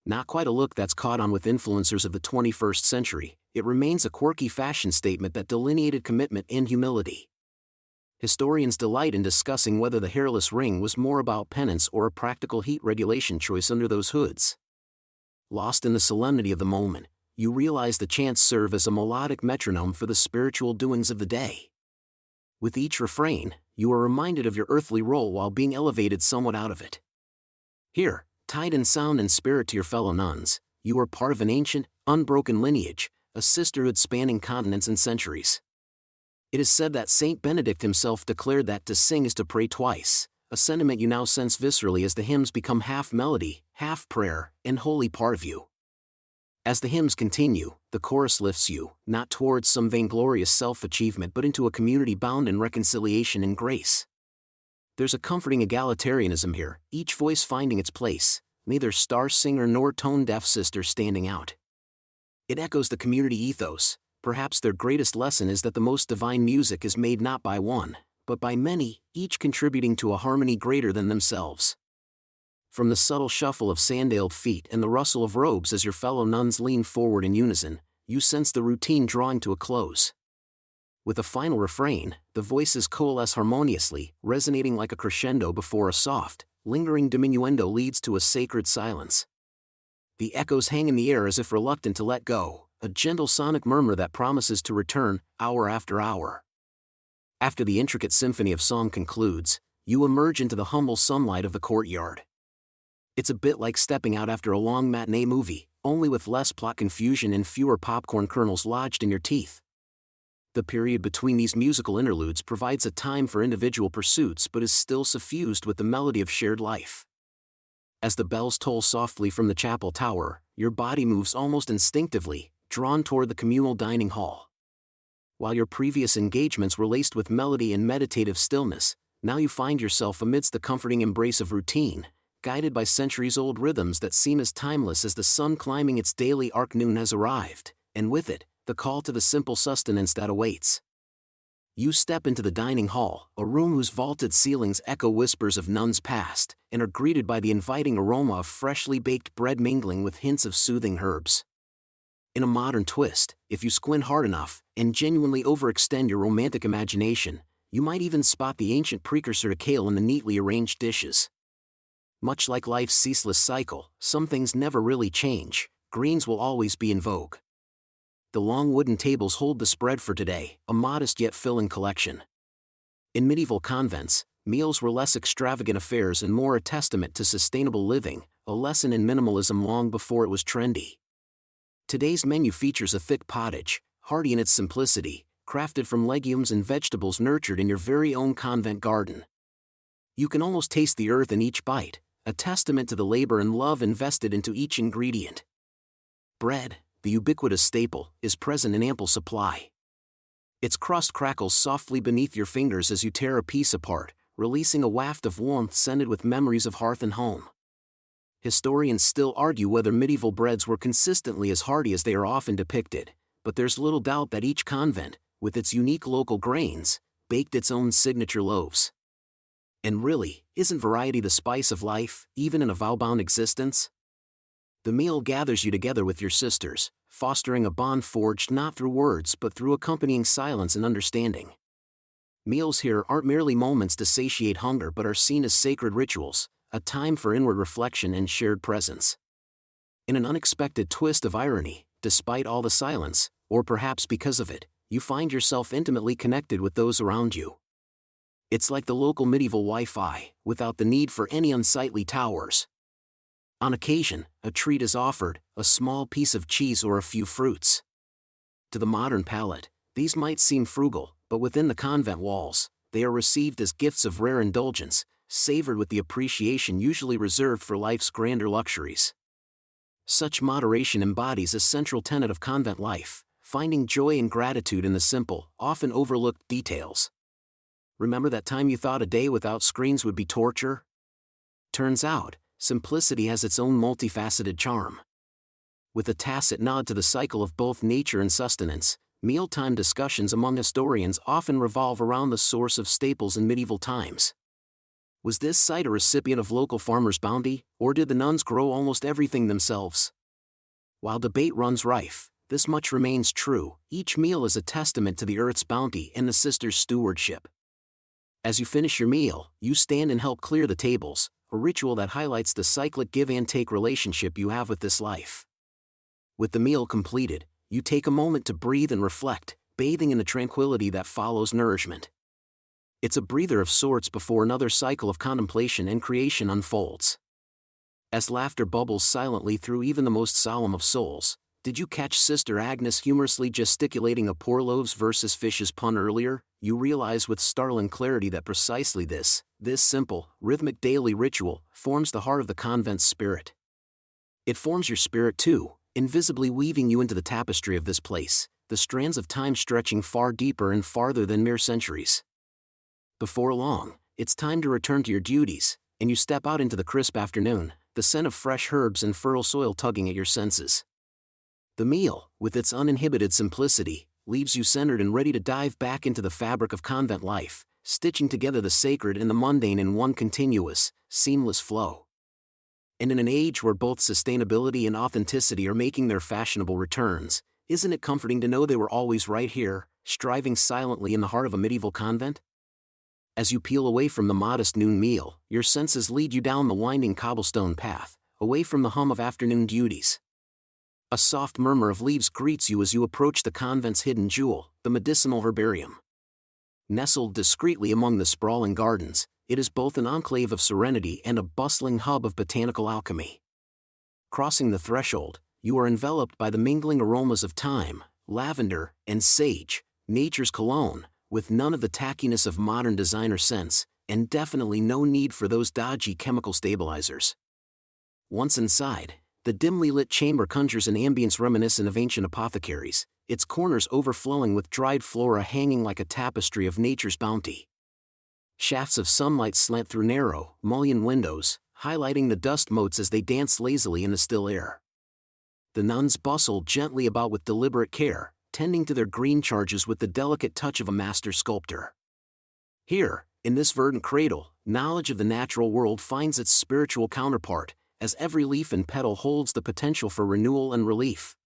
Not quite a look that's caught on with influencers of the 21st century, it remains a quirky fashion statement that delineated commitment and humility. Historians delight in discussing whether the hairless ring was more about penance or a practical heat regulation choice under those hoods. Lost in the solemnity of the moment, you realize the chants serve as a melodic metronome for the spiritual doings of the day. With each refrain, you are reminded of your earthly role while being elevated somewhat out of it. Here, tied in sound and spirit to your fellow nuns, you are part of an ancient, unbroken lineage, a sisterhood spanning continents and centuries. It is said that Saint Benedict himself declared that to sing is to pray twice, a sentiment you now sense viscerally as the hymns become half melody, half prayer, and wholly part of you. As the hymns continue, the chorus lifts you, not towards some vainglorious self-achievement but into a community bound in reconciliation and grace. There's a comforting egalitarianism here, each voice finding its place, neither star singer nor tone-deaf sister standing out. It echoes the community ethos. Perhaps their greatest lesson is that the most divine music is made not by one, but by many, each contributing to a harmony greater than themselves. From the subtle shuffle of sandaled feet and the rustle of robes as your fellow nuns lean forward in unison, you sense the routine drawing to a close. With a final refrain, the voices coalesce harmoniously, resonating like a crescendo before a soft, lingering diminuendo leads to a sacred silence. The echoes hang in the air as if reluctant to let go, a gentle sonic murmur that promises to return, hour after hour. After the intricate symphony of song concludes, you emerge into the humble sunlight of the courtyard. It's a bit like stepping out after a long matinee movie, only with less plot confusion and fewer popcorn kernels lodged in your teeth. The period between these musical interludes provides a time for individual pursuits but is still suffused with the melody of shared life. As the bells toll softly from the chapel tower, your body moves almost instinctively, drawn toward the communal dining hall. While your previous engagements were laced with melody and meditative stillness, now you find yourself amidst the comforting embrace of routine, guided by centuries-old rhythms that seem as timeless as the sun climbing its daily arc. Noon has arrived, and with it, the call to the simple sustenance that awaits. You step into the dining hall, a room whose vaulted ceilings echo whispers of nuns past, and are greeted by the inviting aroma of freshly baked bread mingling with hints of soothing herbs. In a modern twist, if you squint hard enough, and genuinely overextend your romantic imagination, you might even spot the ancient precursor to kale in the neatly arranged dishes. Much like life's ceaseless cycle, some things never really change, greens will always be in vogue. The long wooden tables hold the spread for today, a modest yet filling collection. In medieval convents, meals were less extravagant affairs and more a testament to sustainable living, a lesson in minimalism long before it was trendy. Today's menu features a thick pottage, hearty in its simplicity, crafted from legumes and vegetables nurtured in your very own convent garden. You can almost taste the earth in each bite, a testament to the labor and love invested into each ingredient. Bread, the ubiquitous staple, is present in ample supply. Its crust crackles softly beneath your fingers as you tear a piece apart, releasing a waft of warmth scented with memories of hearth and home. Historians still argue whether medieval breads were consistently as hearty as they are often depicted, but there's little doubt that each convent, with its unique local grains, baked its own signature loaves. And really, isn't variety the spice of life, even in a vow-bound existence? The meal gathers you together with your sisters, fostering a bond forged not through words but through accompanying silence and understanding. Meals here aren't merely moments to satiate hunger but are seen as sacred rituals, a time for inward reflection and shared presence. In an unexpected twist of irony, despite all the silence, or perhaps because of it, you find yourself intimately connected with those around you. It's like the local medieval Wi-Fi, without the need for any unsightly towers. On occasion, a treat is offered, a small piece of cheese or a few fruits. To the modern palate, these might seem frugal, but within the convent walls, they are received as gifts of rare indulgence, savored with the appreciation usually reserved for life's grander luxuries. Such moderation embodies a central tenet of convent life, finding joy and gratitude in the simple, often overlooked details. Remember that time you thought a day without screens would be torture? Turns out, simplicity has its own multifaceted charm. With a tacit nod to the cycle of both nature and sustenance, mealtime discussions among historians often revolve around the source of staples in medieval times. Was this site a recipient of local farmers' bounty, or did the nuns grow almost everything themselves? While debate runs rife, this much remains true: each meal is a testament to the earth's bounty and the sisters' stewardship. As you finish your meal, you stand and help clear the tables, a ritual that highlights the cyclic give-and-take relationship you have with this life. With the meal completed, you take a moment to breathe and reflect, bathing in the tranquility that follows nourishment. It's a breather of sorts before another cycle of contemplation and creation unfolds. As laughter bubbles silently through even the most solemn of souls, did you catch Sister Agnes humorously gesticulating a poor loaves versus fishes pun earlier? You realize with startling clarity that precisely this simple, rhythmic daily ritual, forms the heart of the convent's spirit. It forms your spirit too, invisibly weaving you into the tapestry of this place, the strands of time stretching far deeper and farther than mere centuries. Before long, it's time to return to your duties, and you step out into the crisp afternoon, the scent of fresh herbs and fertile soil tugging at your senses. The meal, with its uninhibited simplicity, leaves you centered and ready to dive back into the fabric of convent life, stitching together the sacred and the mundane in one continuous, seamless flow. And in an age where both sustainability and authenticity are making their fashionable returns, isn't it comforting to know they were always right here, striving silently in the heart of a medieval convent? As you peel away from the modest noon meal, your senses lead you down the winding cobblestone path, away from the hum of afternoon duties. A soft murmur of leaves greets you as you approach the convent's hidden jewel, the medicinal herbarium. Nestled discreetly among the sprawling gardens, it is both an enclave of serenity and a bustling hub of botanical alchemy. Crossing the threshold, you are enveloped by the mingling aromas of thyme, lavender, and sage, nature's cologne, with none of the tackiness of modern designer scents, and definitely no need for those dodgy chemical stabilizers. Once inside, the dimly lit chamber conjures an ambience reminiscent of ancient apothecaries, its corners overflowing with dried flora hanging like a tapestry of nature's bounty. Shafts of sunlight slant through narrow, mullioned windows, highlighting the dust motes as they dance lazily in the still air. The nuns bustle gently about with deliberate care, tending to their green charges with the delicate touch of a master sculptor. Here, in this verdant cradle, knowledge of the natural world finds its spiritual counterpart, as every leaf and petal holds the potential for renewal and relief.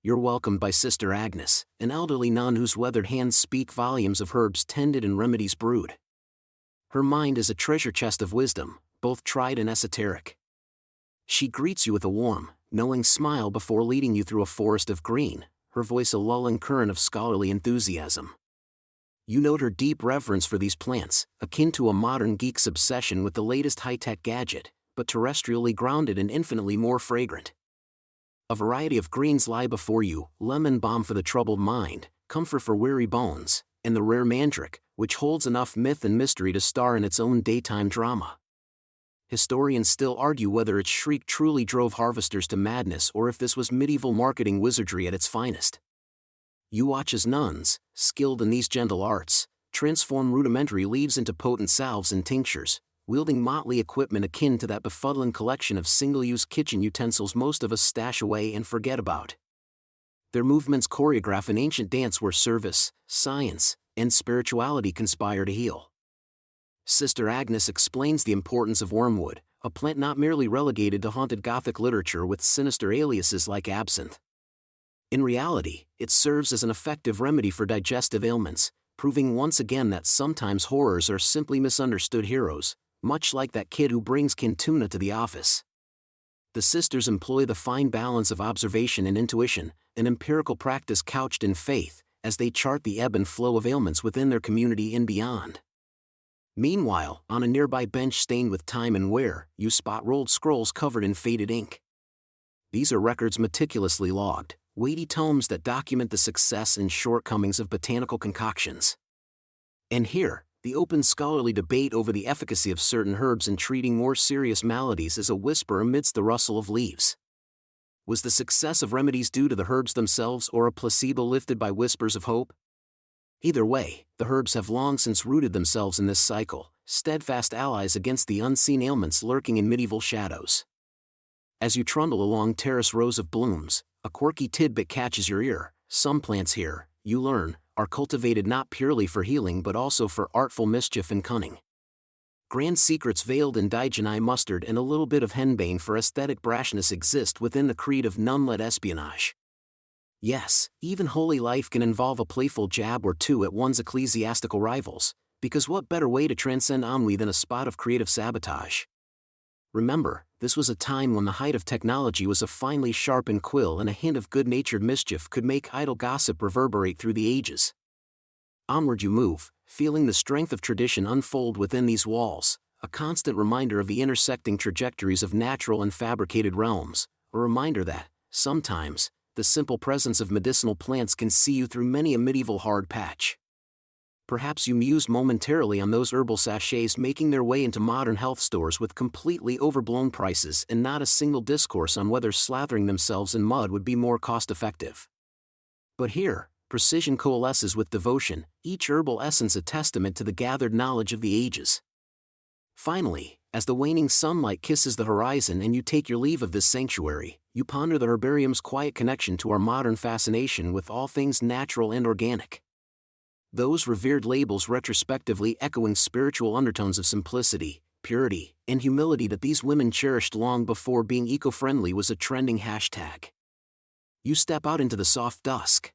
You're welcomed by Sister Agnes, an elderly nun whose weathered hands speak volumes of herbs tended and remedies brewed. Her mind is a treasure chest of wisdom, both tried and esoteric. She greets you with a warm, knowing smile before leading you through a forest of green, her voice a lulling current of scholarly enthusiasm. You note her deep reverence for these plants, akin to a modern geek's obsession with the latest high-tech gadget, but terrestrially grounded and infinitely more fragrant. A variety of greens lie before you: lemon balm for the troubled mind, comfort for weary bones, and the rare mandrake, which holds enough myth and mystery to star in its own daytime drama. Historians still argue whether its shriek truly drove harvesters to madness or if this was medieval marketing wizardry at its finest. You watch as nuns, skilled in these gentle arts, transform rudimentary leaves into potent salves and tinctures, wielding motley equipment akin to that befuddling collection of single-use kitchen utensils most of us stash away and forget about. Their movements choreograph an ancient dance where service, science, and spirituality conspire to heal. Sister Agnes explains the importance of wormwood, a plant not merely relegated to haunted Gothic literature with sinister aliases like absinthe. In reality, it serves as an effective remedy for digestive ailments, proving once again that sometimes horrors are simply misunderstood heroes, much like that kid who brings canned tuna to the office. The sisters employ the fine balance of observation and intuition, an empirical practice couched in faith, as they chart the ebb and flow of ailments within their community and beyond. Meanwhile, on a nearby bench stained with time and wear, you spot rolled scrolls covered in faded ink. These are records meticulously logged, weighty tomes that document the success and shortcomings of botanical concoctions. And here, The open scholarly debate over the efficacy of certain herbs in treating more serious maladies is a whisper amidst the rustle of leaves. Was the success of remedies due to the herbs themselves or a placebo lifted by whispers of hope? Either way, the herbs have long since rooted themselves in this cycle, steadfast allies against the unseen ailments lurking in medieval shadows. As you trundle along terrace rows of blooms, a quirky tidbit catches your ear. Some plants here, you learn, are cultivated not purely for healing but also for artful mischief and cunning. Grand secrets veiled in Dijonai mustard and a little bit of henbane for aesthetic brashness exist within the creed of nun-led espionage. Yes, even holy life can involve a playful jab or two at one's ecclesiastical rivals, because what better way to transcend ennui than a spot of creative sabotage? Remember, this was a time when the height of technology was a finely sharpened quill and a hint of good-natured mischief could make idle gossip reverberate through the ages. Onward you move, feeling the strength of tradition unfold within these walls, a constant reminder of the intersecting trajectories of natural and fabricated realms, a reminder that, sometimes, the simple presence of medicinal plants can see you through many a medieval hard patch. Perhaps you muse momentarily on those herbal sachets making their way into modern health stores with completely overblown prices and not a single discourse on whether slathering themselves in mud would be more cost-effective. But here, precision coalesces with devotion, each herbal essence a testament to the gathered knowledge of the ages. Finally, as the waning sunlight kisses the horizon and you take your leave of this sanctuary, you ponder the herbarium's quiet connection to our modern fascination with all things natural and organic. Those revered labels retrospectively echoing spiritual undertones of simplicity, purity, and humility that these women cherished long before being eco-friendly was a trending hashtag. You step out into the soft dusk.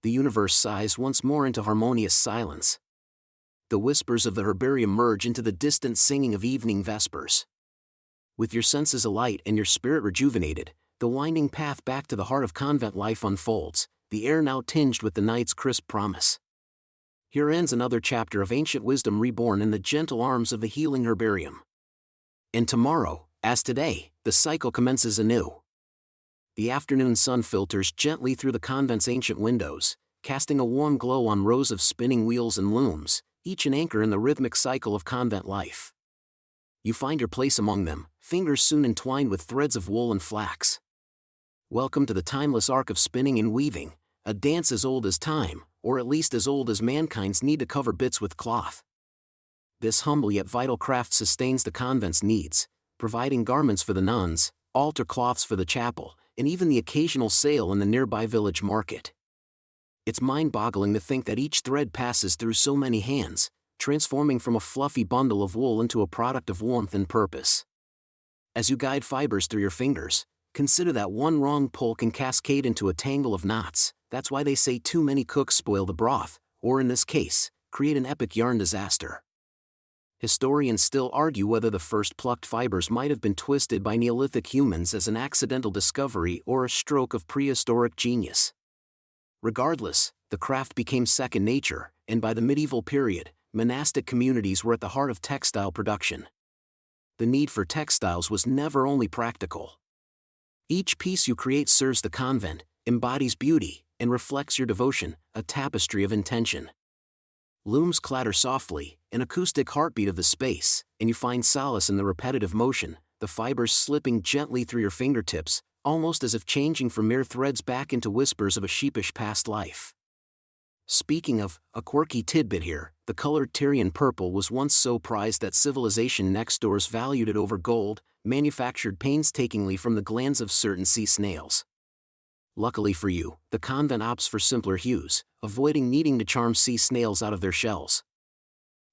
The universe sighs once more into harmonious silence. The whispers of the herbarium merge into the distant singing of evening vespers. With your senses alight and your spirit rejuvenated, the winding path back to the heart of convent life unfolds, the air now tinged with the night's crisp promise. Here ends another chapter of ancient wisdom reborn in the gentle arms of the healing herbarium. And tomorrow, as today, the cycle commences anew. The afternoon sun filters gently through the convent's ancient windows, casting a warm glow on rows of spinning wheels and looms, each an anchor in the rhythmic cycle of convent life. You find your place among them, fingers soon entwined with threads of wool and flax. Welcome to the timeless art of spinning and weaving, a dance as old as time, or at least as old as mankind's need to cover bits with cloth. This humble yet vital craft sustains the convent's needs, providing garments for the nuns, altar cloths for the chapel, and even the occasional sale in the nearby village market. It's mind-boggling to think that each thread passes through so many hands, transforming from a fluffy bundle of wool into a product of warmth and purpose. As you guide fibers through your fingers, consider that one wrong pull can cascade into a tangle of knots. That's why they say too many cooks spoil the broth, or in this case, create an epic yarn disaster. Historians still argue whether the first plucked fibers might have been twisted by Neolithic humans as an accidental discovery or a stroke of prehistoric genius. Regardless, the craft became second nature, and by the medieval period, monastic communities were at the heart of textile production. The need for textiles was never only practical. Each piece you create serves the convent, embodies beauty, and reflects your devotion, a tapestry of intention. Looms clatter softly, an acoustic heartbeat of the space, and you find solace in the repetitive motion, the fibers slipping gently through your fingertips, almost as if changing from mere threads back into whispers of a sheepish past life. Speaking of, a quirky tidbit here, the colored Tyrian purple was once so prized that civilization next doors valued it over gold, manufactured painstakingly from the glands of certain sea snails. Luckily for you, the convent opts for simpler hues, avoiding needing to charm sea snails out of their shells.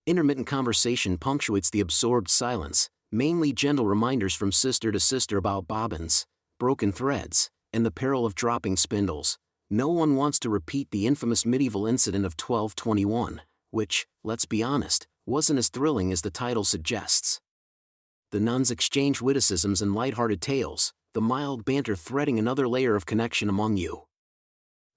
Intermittent conversation punctuates the absorbed silence, mainly gentle reminders from sister to sister about bobbins, broken threads, and the peril of dropping spindles. No one wants to repeat the infamous medieval incident of 1221, which, let's be honest, wasn't as thrilling as the title suggests. The nuns exchange witticisms and light-hearted tales, the mild banter threading another layer of connection among you.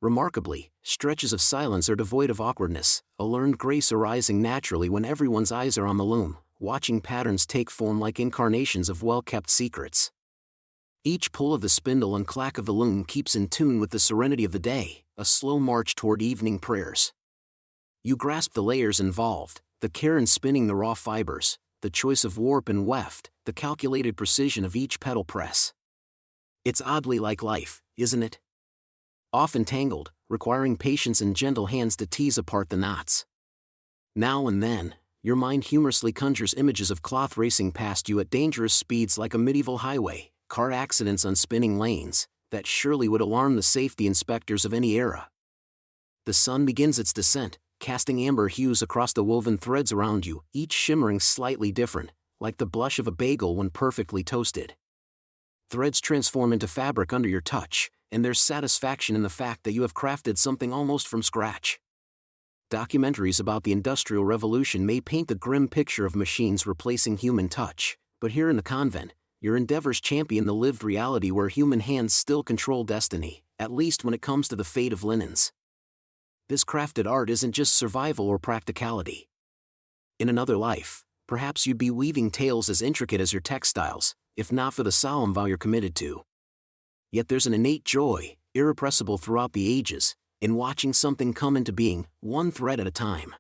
Remarkably, stretches of silence are devoid of awkwardness, a learned grace arising naturally when everyone's eyes are on the loom, watching patterns take form like incarnations of well-kept secrets. Each pull of the spindle and clack of the loom keeps in tune with the serenity of the day, a slow march toward evening prayers. You grasp the layers involved, The care in spinning the raw fibers, the choice of warp and weft, the calculated precision of each petal press. It's oddly like life, isn't it? Often tangled, requiring patience and gentle hands to tease apart the knots. Now and then, your mind humorously conjures images of cloth racing past you at dangerous speeds like a medieval highway, car accidents on spinning lanes, that surely would alarm the safety inspectors of any era. The sun begins its descent, casting amber hues across the woven threads around you, each shimmering slightly different, like the blush of a bagel when perfectly toasted. Threads transform into fabric under your touch, and there's satisfaction in the fact that you have crafted something almost from scratch. Documentaries about the Industrial Revolution may paint the grim picture of machines replacing human touch, but here in the convent, your endeavors champion the lived reality where human hands still control destiny, at least when it comes to the fate of linens. This crafted art isn't just survival or practicality. In another life, perhaps you'd be weaving tales as intricate as your textiles, if not for the solemn vow you're committed to. Yet there's an innate joy, irrepressible throughout the ages, in watching something come into being, one thread at a time.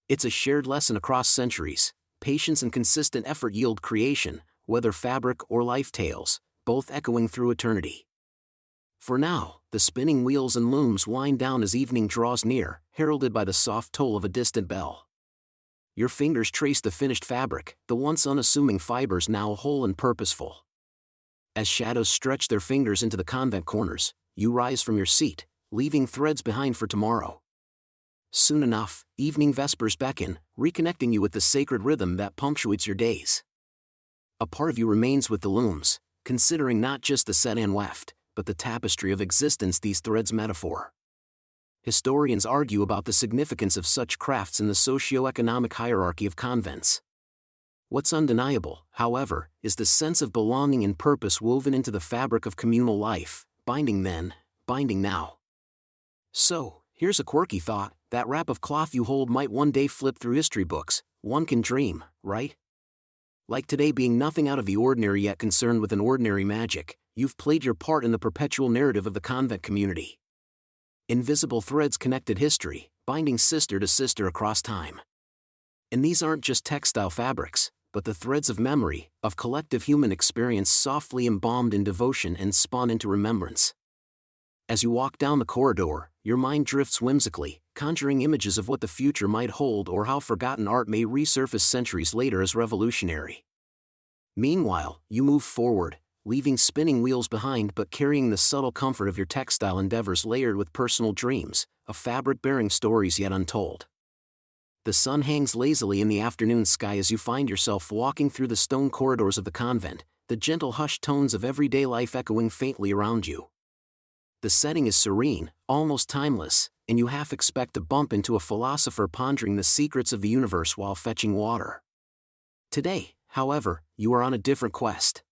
It's a shared lesson across centuries. Patience and consistent effort yield creation, whether fabric or life tales, both echoing through eternity. For now, the spinning wheels and looms wind down as evening draws near, heralded by the soft toll of a distant bell. Your fingers trace the finished fabric, the once unassuming fibers now whole and purposeful. As shadows stretch their fingers into the convent corners, you rise from your seat, leaving threads behind for tomorrow. Soon enough, evening vespers beckon, reconnecting you with the sacred rhythm that punctuates your days. A part of you remains with the looms, considering not just the set and weft, but the tapestry of existence these threads metaphor. Historians argue about the significance of such crafts in the socio-economic hierarchy of convents. What's undeniable, however, is the sense of belonging and purpose woven into the fabric of communal life, binding then, binding now. So, here's a quirky thought: that wrap of cloth you hold might one day flip through history books. One can dream, right? Like today being nothing out of the ordinary yet concerned with an ordinary magic, you've played your part in the perpetual narrative of the convent community. Invisible threads connected history, binding sister to sister across time. And these aren't just textile fabrics, but the threads of memory, of collective human experience softly embalmed in devotion and spun into remembrance. As you walk down the corridor, your mind drifts whimsically, conjuring images of what the future might hold or how forgotten art may resurface centuries later as revolutionary. Meanwhile, you move forward, leaving spinning wheels behind but carrying the subtle comfort of your textile endeavors layered with personal dreams, a fabric bearing stories yet untold. The sun hangs lazily in the afternoon sky as you find yourself walking through the stone corridors of the convent, the gentle hushed tones of everyday life echoing faintly around you. The setting is serene, almost timeless, and you half expect to bump into a philosopher pondering the secrets of the universe while fetching water. Today, however, you are on a different quest.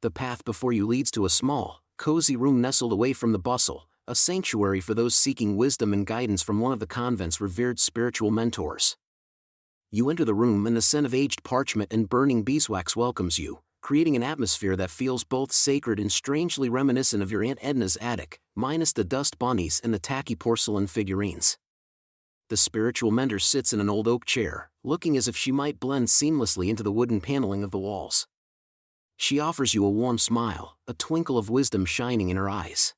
The path before you leads to a small, cozy room nestled away from the bustle, a sanctuary for those seeking wisdom and guidance from one of the convent's revered spiritual mentors. You enter the room and the scent of aged parchment and burning beeswax welcomes you, creating an atmosphere that feels both sacred and strangely reminiscent of your Aunt Edna's attic, minus the dust bunnies and the tacky porcelain figurines. The spiritual mentor sits in an old oak chair, looking as if she might blend seamlessly into the wooden paneling of the walls. She offers you a warm smile, a twinkle of wisdom shining in her eyes.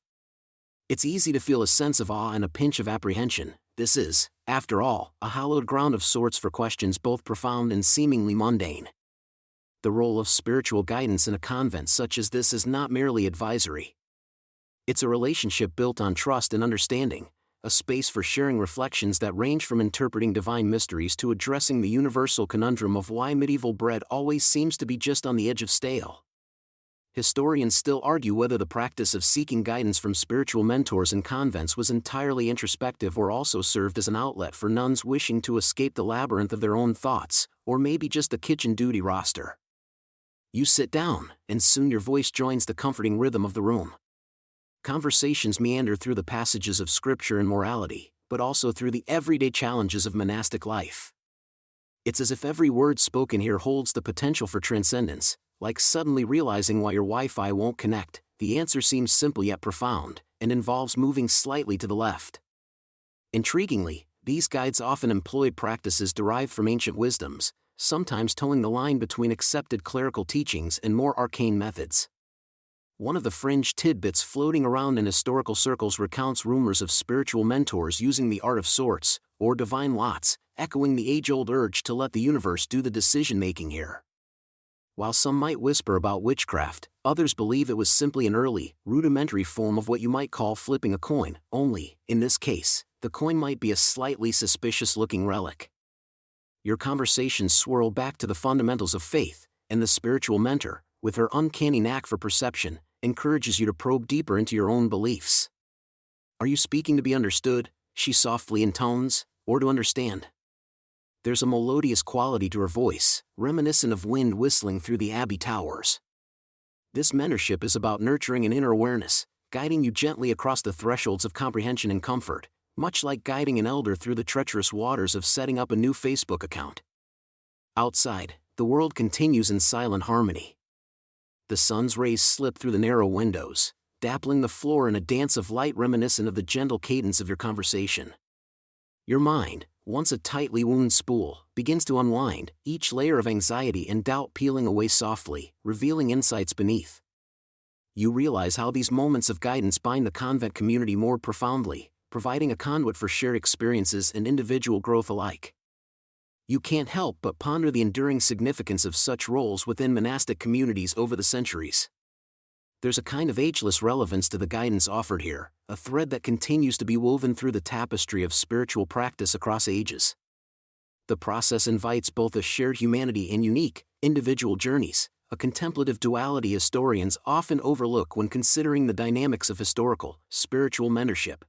It's easy to feel a sense of awe and a pinch of apprehension. This is, after all, a hallowed ground of sorts for questions both profound and seemingly mundane. The role of spiritual guidance in a convent such as this is not merely advisory. It's a relationship built on trust and understanding, a space for sharing reflections that range from interpreting divine mysteries to addressing the universal conundrum of why medieval bread always seems to be just on the edge of stale. Historians still argue whether the practice of seeking guidance from spiritual mentors in convents was entirely introspective or also served as an outlet for nuns wishing to escape the labyrinth of their own thoughts, or maybe just a kitchen duty roster. You sit down, and soon your voice joins the comforting rhythm of the room. Conversations meander through the passages of scripture and morality, but also through the everyday challenges of monastic life. It's as if every word spoken here holds the potential for transcendence, like suddenly realizing why your Wi-Fi won't connect. The answer seems simple yet profound, and involves moving slightly to the left. Intriguingly, These guides often employed practices derived from ancient wisdoms, sometimes towing the line between accepted clerical teachings and more arcane methods. One of the fringe tidbits floating around in historical circles recounts rumors of spiritual mentors using the art of sorts, or divine lots, echoing the age-old urge to let the universe do the decision-making here. While some might whisper about witchcraft, others believe it was simply an early, rudimentary form of what you might call flipping a coin, only, in this case, the coin might be a slightly suspicious-looking relic. Your conversations swirl back to the fundamentals of faith, and the spiritual mentor, with her uncanny knack for perception, encourages you to probe deeper into your own beliefs. Are you speaking to be understood, she softly intones, or to understand? There's a melodious quality to her voice, reminiscent of wind whistling through the abbey towers. This mentorship is about nurturing an inner awareness, guiding you gently across the thresholds of comprehension and comfort, much like guiding an elder through the treacherous waters of setting up a new Facebook account. Outside, the world continues in silent harmony. The sun's rays slip through the narrow windows, dappling the floor in a dance of light reminiscent of the gentle cadence of your conversation. Your mind, once a tightly wound spool, begins to unwind, each layer of anxiety and doubt peeling away softly, revealing insights beneath. You realize how these moments of guidance bind the convent community more profoundly, providing a conduit for shared experiences and individual growth alike. You can't help but ponder the enduring significance of such roles within monastic communities over the centuries. There's a kind of ageless relevance to the guidance offered here, a thread that continues to be woven through the tapestry of spiritual practice across ages. The process invites both a shared humanity and unique, individual journeys, a contemplative duality historians often overlook when considering the dynamics of historical, spiritual mentorship.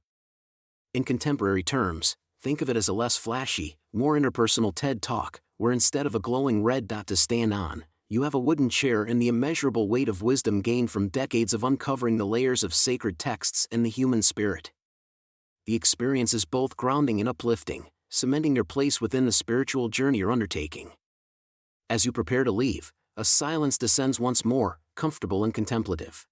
In contemporary terms, think of it as a less flashy, more interpersonal TED Talk, where instead of a glowing red dot to stand on, you have a wooden chair and the immeasurable weight of wisdom gained from decades of uncovering the layers of sacred texts and the human spirit. The experience is both grounding and uplifting, cementing your place within the spiritual journey you're undertaking. As you prepare to leave, a silence descends once more, comfortable and contemplative.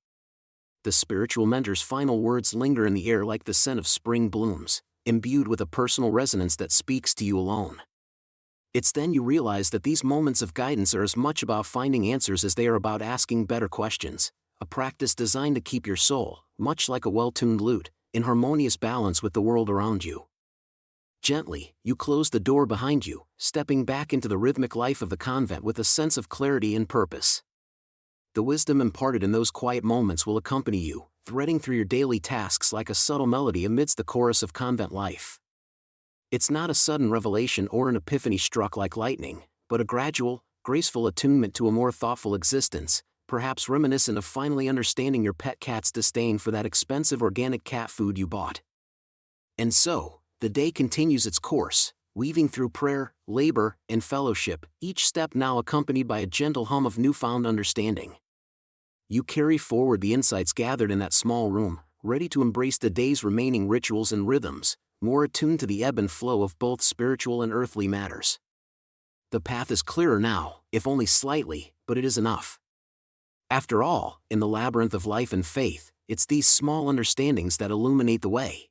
The spiritual mentor's final words linger in the air like the scent of spring blooms, imbued with a personal resonance that speaks to you alone. It's then you realize that these moments of guidance are as much about finding answers as they are about asking better questions, a practice designed to keep your soul, much like a well-tuned lute, in harmonious balance with the world around you. Gently, you close the door behind you, stepping back into the rhythmic life of the convent with a sense of clarity and purpose. The wisdom imparted in those quiet moments will accompany you, threading through your daily tasks like a subtle melody amidst the chorus of convent life. It's not a sudden revelation or an epiphany struck like lightning, but a gradual, graceful attunement to a more thoughtful existence, perhaps reminiscent of finally understanding your pet cat's disdain for that expensive organic cat food you bought. And so, the day continues its course, weaving through prayer, labor, and fellowship, each step now accompanied by a gentle hum of newfound understanding. You carry forward the insights gathered in that small room, ready to embrace the day's remaining rituals and rhythms, more attuned to the ebb and flow of both spiritual and earthly matters. The path is clearer now, if only slightly, but it is enough. After all, in the labyrinth of life and faith, it's these small understandings that illuminate the way.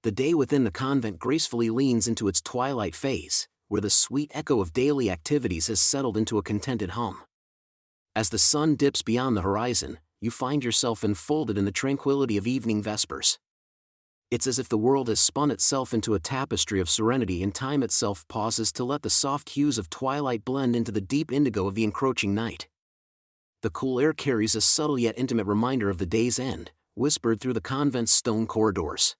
The day within the convent gracefully leans into its twilight phase, where the sweet echo of daily activities has settled into a contented hum. As the sun dips beyond the horizon, you find yourself enfolded in the tranquility of evening vespers. It's as if the world has spun itself into a tapestry of serenity and time itself pauses to let the soft hues of twilight blend into the deep indigo of the encroaching night. The cool air carries a subtle yet intimate reminder of the day's end, whispered through the convent's stone corridors.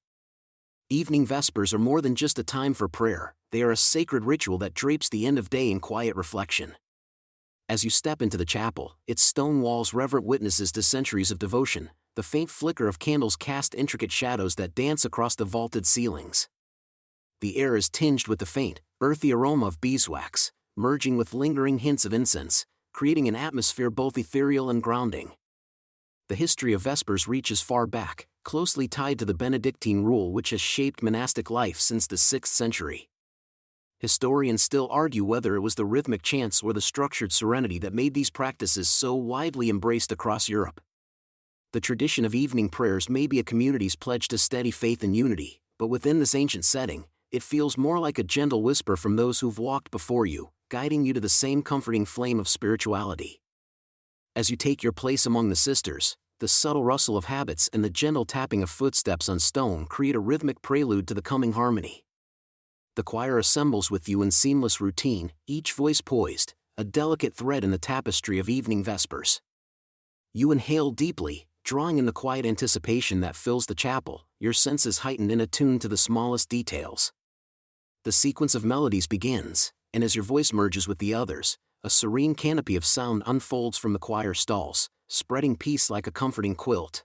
Evening vespers are more than just a time for prayer, they are a sacred ritual that drapes the end of day in quiet reflection. As you step into the chapel, its stone walls reverent witnesses to centuries of devotion. The faint flicker of candles cast intricate shadows that dance across the vaulted ceilings. The air is tinged with the faint, earthy aroma of beeswax, merging with lingering hints of incense, creating an atmosphere both ethereal and grounding. The history of Vespers reaches far back, closely tied to the Benedictine rule which has shaped monastic life since the 6th century. Historians still argue whether it was the rhythmic chants or the structured serenity that made these practices so widely embraced across Europe. The tradition of evening prayers may be a community's pledge to steady faith and unity, but within this ancient setting, it feels more like a gentle whisper from those who've walked before you, guiding you to the same comforting flame of spirituality. As you take your place among the sisters, the subtle rustle of habits and the gentle tapping of footsteps on stone create a rhythmic prelude to the coming harmony. The choir assembles with you in seamless routine, each voice poised, a delicate thread in the tapestry of evening vespers. You inhale deeply, drawing in the quiet anticipation that fills the chapel, your senses heightened and attuned to the smallest details. The sequence of melodies begins, and as your voice merges with the others, a serene canopy of sound unfolds from the choir stalls, spreading peace like a comforting quilt.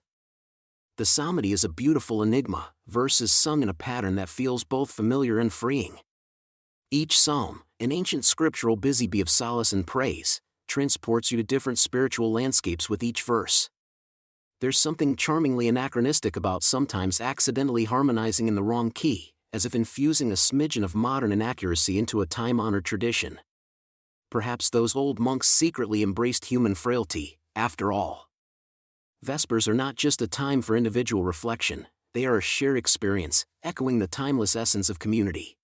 The psalmody is a beautiful enigma, verses sung in a pattern that feels both familiar and freeing. Each psalm, an ancient scriptural busy bee of solace and praise, transports you to different spiritual landscapes with each verse. There's something charmingly anachronistic about sometimes accidentally harmonizing in the wrong key, as if infusing a smidgen of modern inaccuracy into a time-honored tradition. Perhaps those old monks secretly embraced human frailty, after all. Vespers are not just a time for individual reflection, they are a shared experience, echoing the timeless essence of community.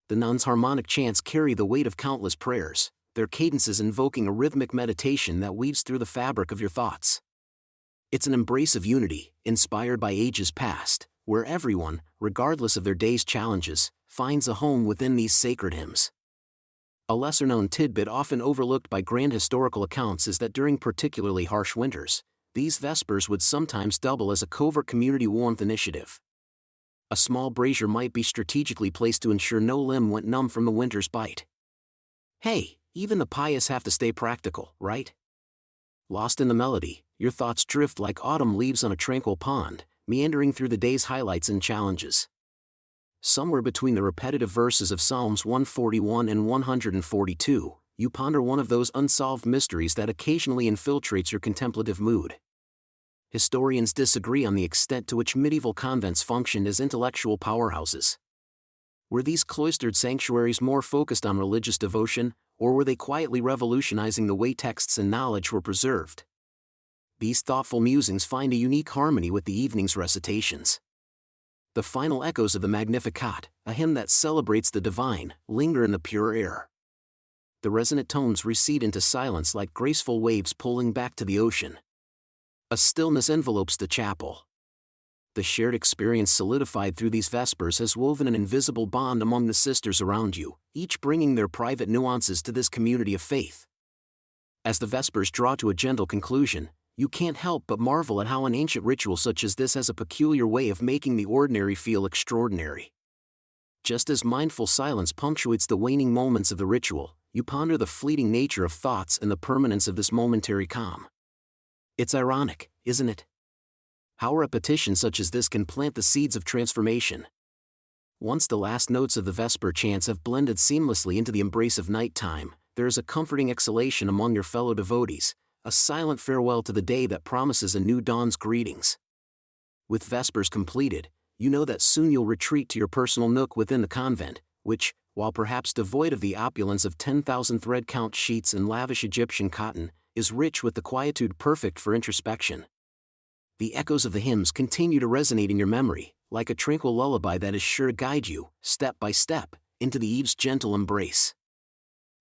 The nuns' harmonic chants carry the weight of countless prayers, their cadences invoking a rhythmic meditation that weaves through the fabric of your thoughts. It's an embrace of unity, inspired by ages past, where everyone, regardless of their day's challenges, finds a home within these sacred hymns. A lesser-known tidbit often overlooked by grand historical accounts is that during particularly harsh winters, these vespers would sometimes double as a covert community warmth initiative. A small brazier might be strategically placed to ensure no limb went numb from the winter's bite. Hey, even the pious have to stay practical, right? Lost in the melody, your thoughts drift like autumn leaves on a tranquil pond, meandering through the day's highlights and challenges. Somewhere between the repetitive verses of Psalms 141 and 142, you ponder one of those unsolved mysteries that occasionally infiltrates your contemplative mood. Historians disagree on the extent to which medieval convents functioned as intellectual powerhouses. Were these cloistered sanctuaries more focused on religious devotion, or were they quietly revolutionizing the way texts and knowledge were preserved? These thoughtful musings find a unique harmony with the evening's recitations. The final echoes of the Magnificat, a hymn that celebrates the divine, linger in the pure air. The resonant tones recede into silence like graceful waves pulling back to the ocean. A stillness envelopes the chapel. The shared experience solidified through these vespers has woven an invisible bond among the sisters around you, each bringing their private nuances to this community of faith. As the vespers draw to a gentle conclusion, you can't help but marvel at how an ancient ritual such as this has a peculiar way of making the ordinary feel extraordinary. Just as mindful silence punctuates the waning moments of the ritual, you ponder the fleeting nature of thoughts and the permanence of this momentary calm. It's ironic, isn't it? How repetition such as this can plant the seeds of transformation. Once the last notes of the Vesper chants have blended seamlessly into the embrace of nighttime, there is a comforting exhalation among your fellow devotees, a silent farewell to the day that promises a new dawn's greetings. With Vespers completed, you know that soon you'll retreat to your personal nook within the convent, which, while perhaps devoid of the opulence of 10,000 thread-count sheets and lavish Egyptian cotton, is rich with the quietude perfect for introspection. The echoes of the hymns continue to resonate in your memory, like a tranquil lullaby that is sure to guide you, step by step, into the eve's gentle embrace.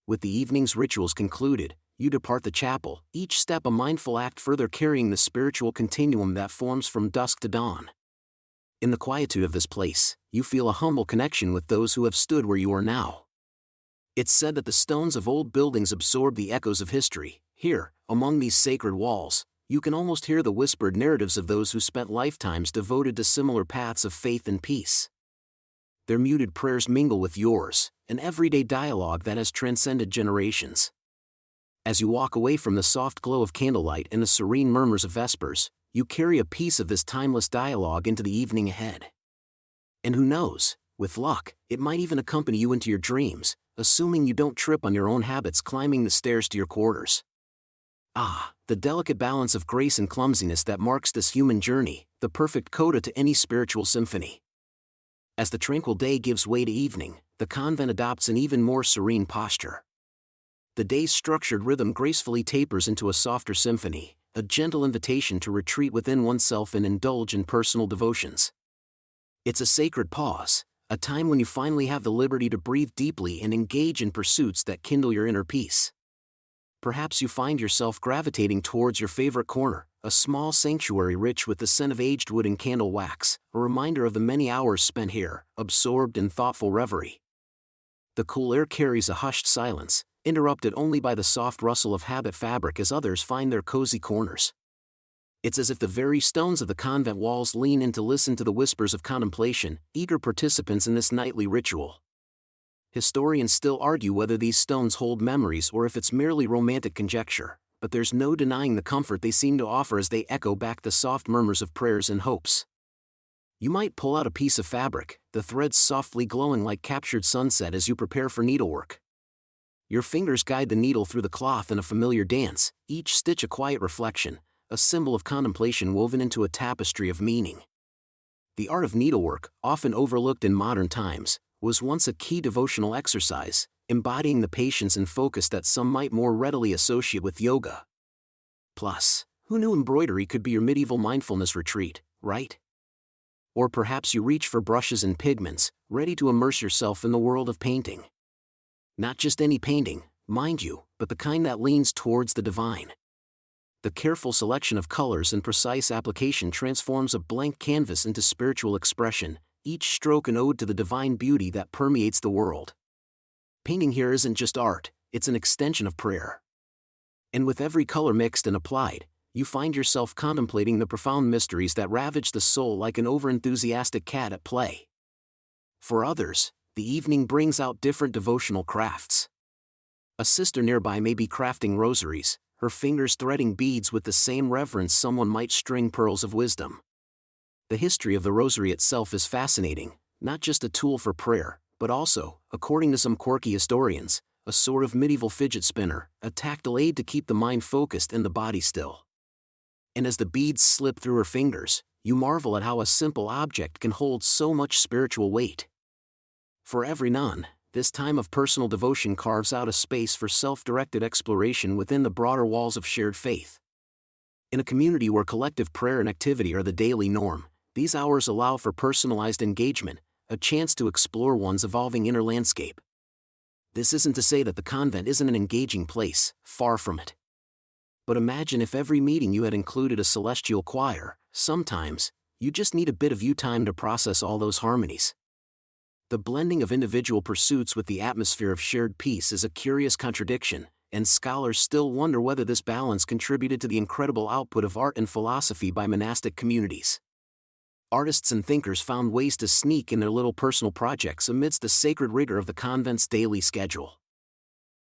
With the evening's rituals concluded, you depart the chapel, each step a mindful act further carrying the spiritual continuum that forms from dusk to dawn. In the quietude of this place, you feel a humble connection with those who have stood where you are now. It's said that the stones of old buildings absorb the echoes of history. Here, among these sacred walls, you can almost hear the whispered narratives of those who spent lifetimes devoted to similar paths of faith and peace. Their muted prayers mingle with yours, an everyday dialogue that has transcended generations. As you walk away from the soft glow of candlelight and the serene murmurs of vespers, you carry a piece of this timeless dialogue into the evening ahead. And who knows, with luck, it might even accompany you into your dreams, assuming you don't trip on your own habits climbing the stairs to your quarters. Ah, the delicate balance of grace and clumsiness that marks this human journey, the perfect coda to any spiritual symphony. As the tranquil day gives way to evening, the convent adopts an even more serene posture. The day's structured rhythm gracefully tapers into a softer symphony, a gentle invitation to retreat within oneself and indulge in personal devotions. It's a sacred pause, A time when you finally have the liberty to breathe deeply and engage in pursuits that kindle your inner peace. Perhaps you find yourself gravitating towards your favorite corner, a small sanctuary rich with the scent of aged wood and candle wax, a reminder of the many hours spent here, absorbed in thoughtful reverie. The cool air carries a hushed silence, interrupted only by the soft rustle of habit fabric as others find their cozy corners. It's as if the very stones of the convent walls lean in to listen to the whispers of contemplation, eager participants in this nightly ritual. Historians still argue whether these stones hold memories or if it's merely romantic conjecture, but there's no denying the comfort they seem to offer as they echo back the soft murmurs of prayers and hopes. You might pull out a piece of fabric, the threads softly glowing like captured sunset as you prepare for needlework. Your fingers guide the needle through the cloth in a familiar dance, each stitch a quiet reflection, a symbol of contemplation woven into a tapestry of meaning. The art of needlework, often overlooked in modern times, was once a key devotional exercise, embodying the patience and focus that some might more readily associate with yoga. Plus, who knew embroidery could be your medieval mindfulness retreat, right? Or perhaps you reach for brushes and pigments, ready to immerse yourself in the world of painting. Not just any painting, mind you, but the kind that leans towards the divine. The careful selection of colors and precise application transforms a blank canvas into spiritual expression, each stroke an ode to the divine beauty that permeates the world. Painting here isn't just art, it's an extension of prayer. And with every color mixed and applied, you find yourself contemplating the profound mysteries that ravage the soul like an overenthusiastic cat at play. For others, the evening brings out different devotional crafts. A sister nearby may be crafting rosaries, her fingers threading beads with the same reverence someone might string pearls of wisdom. The history of the rosary itself is fascinating, not just a tool for prayer, but also, according to some quirky historians, a sort of medieval fidget spinner, a tactile aid to keep the mind focused and the body still. And as the beads slip through her fingers, you marvel at how a simple object can hold so much spiritual weight. For every nun, this time of personal devotion carves out a space for self-directed exploration within the broader walls of shared faith. In a community where collective prayer and activity are the daily norm, these hours allow for personalized engagement, a chance to explore one's evolving inner landscape. This isn't to say that the convent isn't an engaging place, far from it. But imagine if every meeting you had included a celestial choir. Sometimes, you just need a bit of you time to process all those harmonies. The blending of individual pursuits with the atmosphere of shared peace is a curious contradiction, and scholars still wonder whether this balance contributed to the incredible output of art and philosophy by monastic communities. Artists and thinkers found ways to sneak in their little personal projects amidst the sacred rigor of the convent's daily schedule.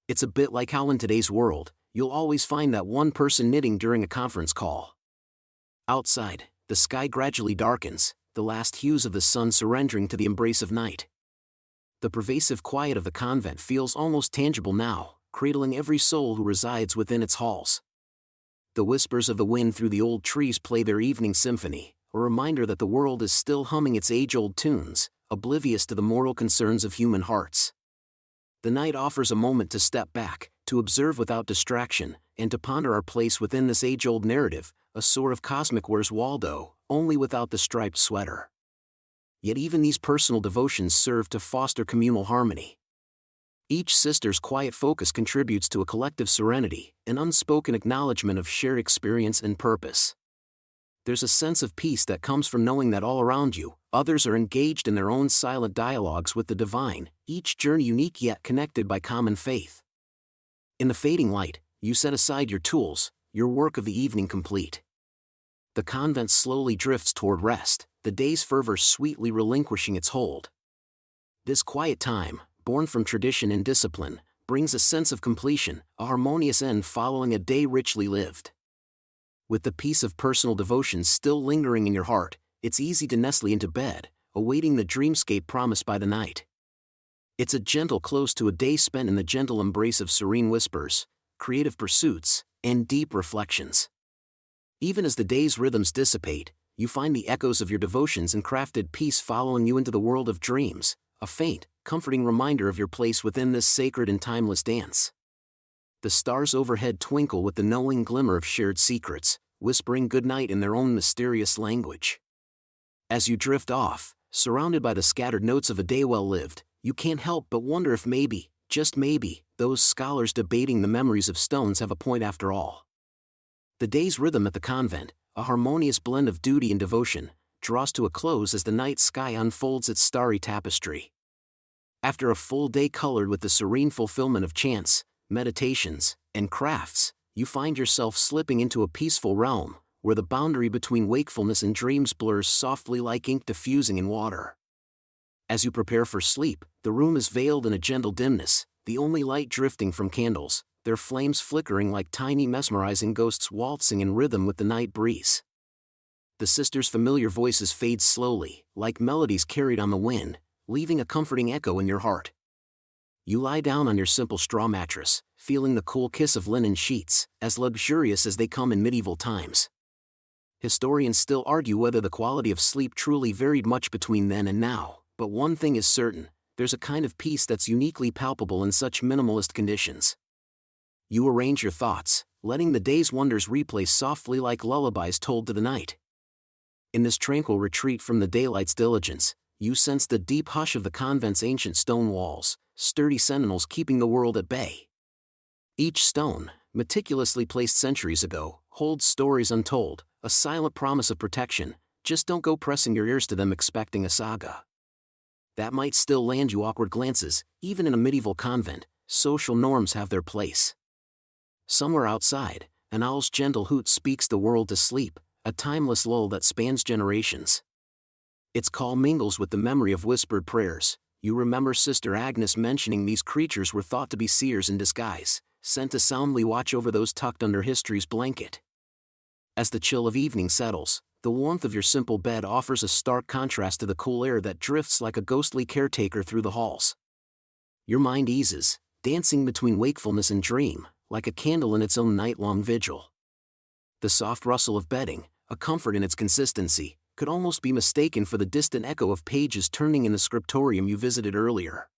It's a bit like how in today's world, you'll always find that one person knitting during a conference call. Outside, the sky gradually darkens, the last hues of the sun surrendering to the embrace of night. The pervasive quiet of the convent feels almost tangible now, cradling every soul who resides within its halls. The whispers of the wind through the old trees play their evening symphony, a reminder that the world is still humming its age-old tunes, oblivious to the mortal concerns of human hearts. The night offers a moment to step back, to observe without distraction, and to ponder our place within this age-old narrative, a sort of cosmic Where's Waldo, only without the striped sweater. Yet even these personal devotions serve to foster communal harmony. Each sister's quiet focus contributes to a collective serenity, an unspoken acknowledgement of shared experience and purpose. There's a sense of peace that comes from knowing that all around you, others are engaged in their own silent dialogues with the divine, each journey unique yet connected by common faith. In the fading light, you set aside your tools, your work of the evening complete. The convent slowly drifts toward rest, the day's fervor sweetly relinquishing its hold. This quiet time, born from tradition and discipline, brings a sense of completion, a harmonious end following a day richly lived. With the peace of personal devotion still lingering in your heart, it's easy to nestle into bed, awaiting the dreamscape promised by the night. It's a gentle close to a day spent in the gentle embrace of serene whispers, creative pursuits, and deep reflections. Even as the day's rhythms dissipate, you find the echoes of your devotions and crafted peace following you into the world of dreams, a faint, comforting reminder of your place within this sacred and timeless dance. The stars overhead twinkle with the knowing glimmer of shared secrets, whispering goodnight in their own mysterious language. As you drift off, surrounded by the scattered notes of a day well lived, you can't help but wonder if maybe, just maybe, those scholars debating the memories of stones have a point after all. The day's rhythm at the convent, a harmonious blend of duty and devotion, draws to a close as the night sky unfolds its starry tapestry. After a full day colored with the serene fulfillment of chants, meditations, and crafts, you find yourself slipping into a peaceful realm, where the boundary between wakefulness and dreams blurs softly like ink diffusing in water. As you prepare for sleep, the room is veiled in a gentle dimness, the only light drifting from candles, their flames flickering like tiny mesmerizing ghosts waltzing in rhythm with the night breeze. The sisters' familiar voices fade slowly, like melodies carried on the wind, leaving a comforting echo in your heart. You lie down on your simple straw mattress, feeling the cool kiss of linen sheets, as luxurious as they come in medieval times. Historians still argue whether the quality of sleep truly varied much between then and now, but one thing is certain, there's a kind of peace that's uniquely palpable in such minimalist conditions. You arrange your thoughts, letting the day's wonders replay softly like lullabies told to the night. In this tranquil retreat from the daylight's diligence, you sense the deep hush of the convent's ancient stone walls, sturdy sentinels keeping the world at bay. Each stone, meticulously placed centuries ago, holds stories untold, a silent promise of protection. Just don't go pressing your ears to them expecting a saga. That might still land you awkward glances. Even in a medieval convent, social norms have their place. Somewhere outside, an owl's gentle hoot speaks the world to sleep, a timeless lull that spans generations. Its call mingles with the memory of whispered prayers. You remember Sister Agnes mentioning these creatures were thought to be seers in disguise, sent to soundly watch over those tucked under history's blanket. As the chill of evening settles, the warmth of your simple bed offers a stark contrast to the cool air that drifts like a ghostly caretaker through the halls. Your mind eases, dancing between wakefulness and dream, like a candle in its own night-long vigil. The soft rustle of bedding, a comfort in its consistency, could almost be mistaken for the distant echo of pages turning in the scriptorium you visited earlier.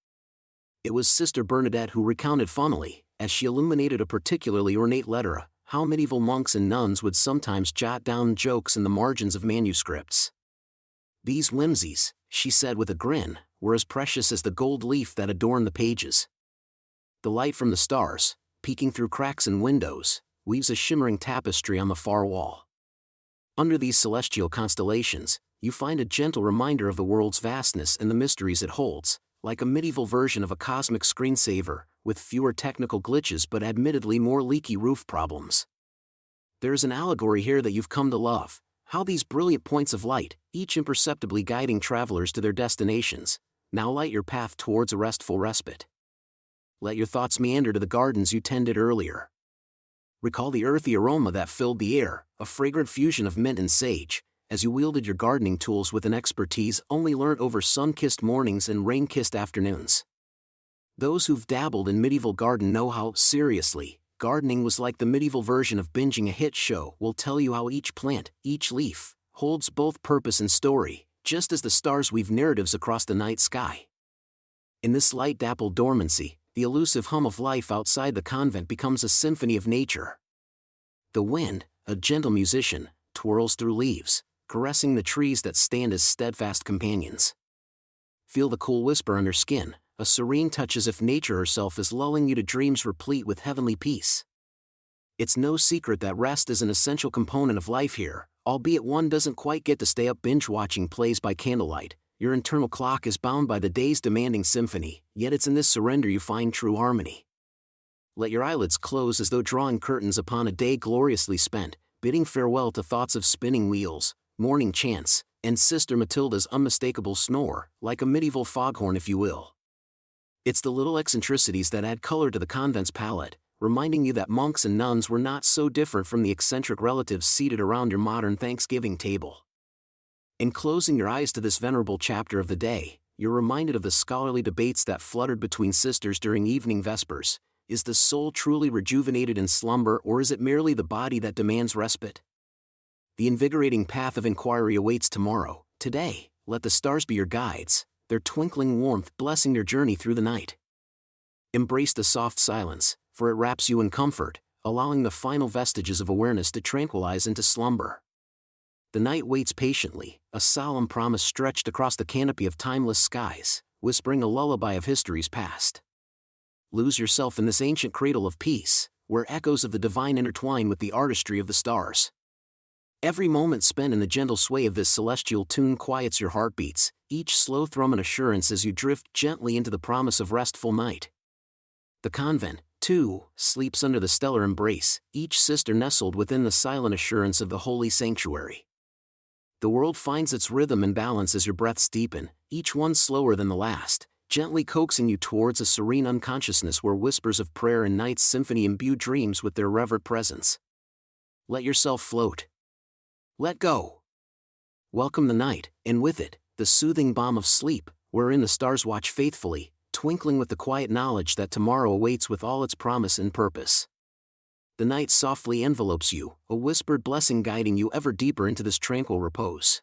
It was Sister Bernadette who recounted funnily, as she illuminated a particularly ornate letter, how medieval monks and nuns would sometimes jot down jokes in the margins of manuscripts. These whimsies, she said with a grin, were as precious as the gold leaf that adorned the pages. The light from the stars, peeking through cracks in windows, weaves a shimmering tapestry on the far wall. Under these celestial constellations, you find a gentle reminder of the world's vastness and the mysteries it holds, like a medieval version of a cosmic screensaver, with fewer technical glitches but admittedly more leaky roof problems. There's an allegory here that you've come to love, how these brilliant points of light, each imperceptibly guiding travelers to their destinations, now light your path towards a restful respite. Let your thoughts meander to the gardens you tended earlier. Recall the earthy aroma that filled the air, a fragrant fusion of mint and sage, as you wielded your gardening tools with an expertise only learnt over sun-kissed mornings and rain-kissed afternoons. Those who've dabbled in medieval garden know how, seriously, gardening was like the medieval version of binging a hit show. Will tell you how each plant, each leaf, holds both purpose and story, just as the stars weave narratives across the night sky. In this light-dappled dormancy, the elusive hum of life outside the convent becomes a symphony of nature. The wind, a gentle musician, twirls through leaves, caressing the trees that stand as steadfast companions. Feel the cool whisper under skin, a serene touch as if nature herself is lulling you to dreams replete with heavenly peace. It's no secret that rest is an essential component of life here, albeit one doesn't quite get to stay up binge-watching plays by candlelight. Your internal clock is bound by the day's demanding symphony, yet it's in this surrender you find true harmony. Let your eyelids close as though drawing curtains upon a day gloriously spent, bidding farewell to thoughts of spinning wheels, morning chants, and Sister Matilda's unmistakable snore, like a medieval foghorn if you will. It's the little eccentricities that add color to the convent's palette, reminding you that monks and nuns were not so different from the eccentric relatives seated around your modern Thanksgiving table. In closing your eyes to this venerable chapter of the day, you're reminded of the scholarly debates that fluttered between sisters during evening vespers. Is the soul truly rejuvenated in slumber, or is it merely the body that demands respite? The invigorating path of inquiry awaits tomorrow. Today, let the stars be your guides, their twinkling warmth blessing your journey through the night. Embrace the soft silence, for it wraps you in comfort, allowing the final vestiges of awareness to tranquilize into slumber. The night waits patiently, a solemn promise stretched across the canopy of timeless skies, whispering a lullaby of history's past. Lose yourself in this ancient cradle of peace, where echoes of the divine intertwine with the artistry of the stars. Every moment spent in the gentle sway of this celestial tune quiets your heartbeats, each slow thrum an assurance as you drift gently into the promise of restful night. The convent, too, sleeps under the stellar embrace, each sister nestled within the silent assurance of the holy sanctuary. The world finds its rhythm and balance as your breaths deepen, each one slower than the last, gently coaxing you towards a serene unconsciousness where whispers of prayer and night's symphony imbue dreams with their reverent presence. Let yourself float. Let go. Welcome the night, and with it, the soothing balm of sleep, wherein the stars watch faithfully, twinkling with the quiet knowledge that tomorrow awaits with all its promise and purpose. The night softly envelopes you, a whispered blessing guiding you ever deeper into this tranquil repose.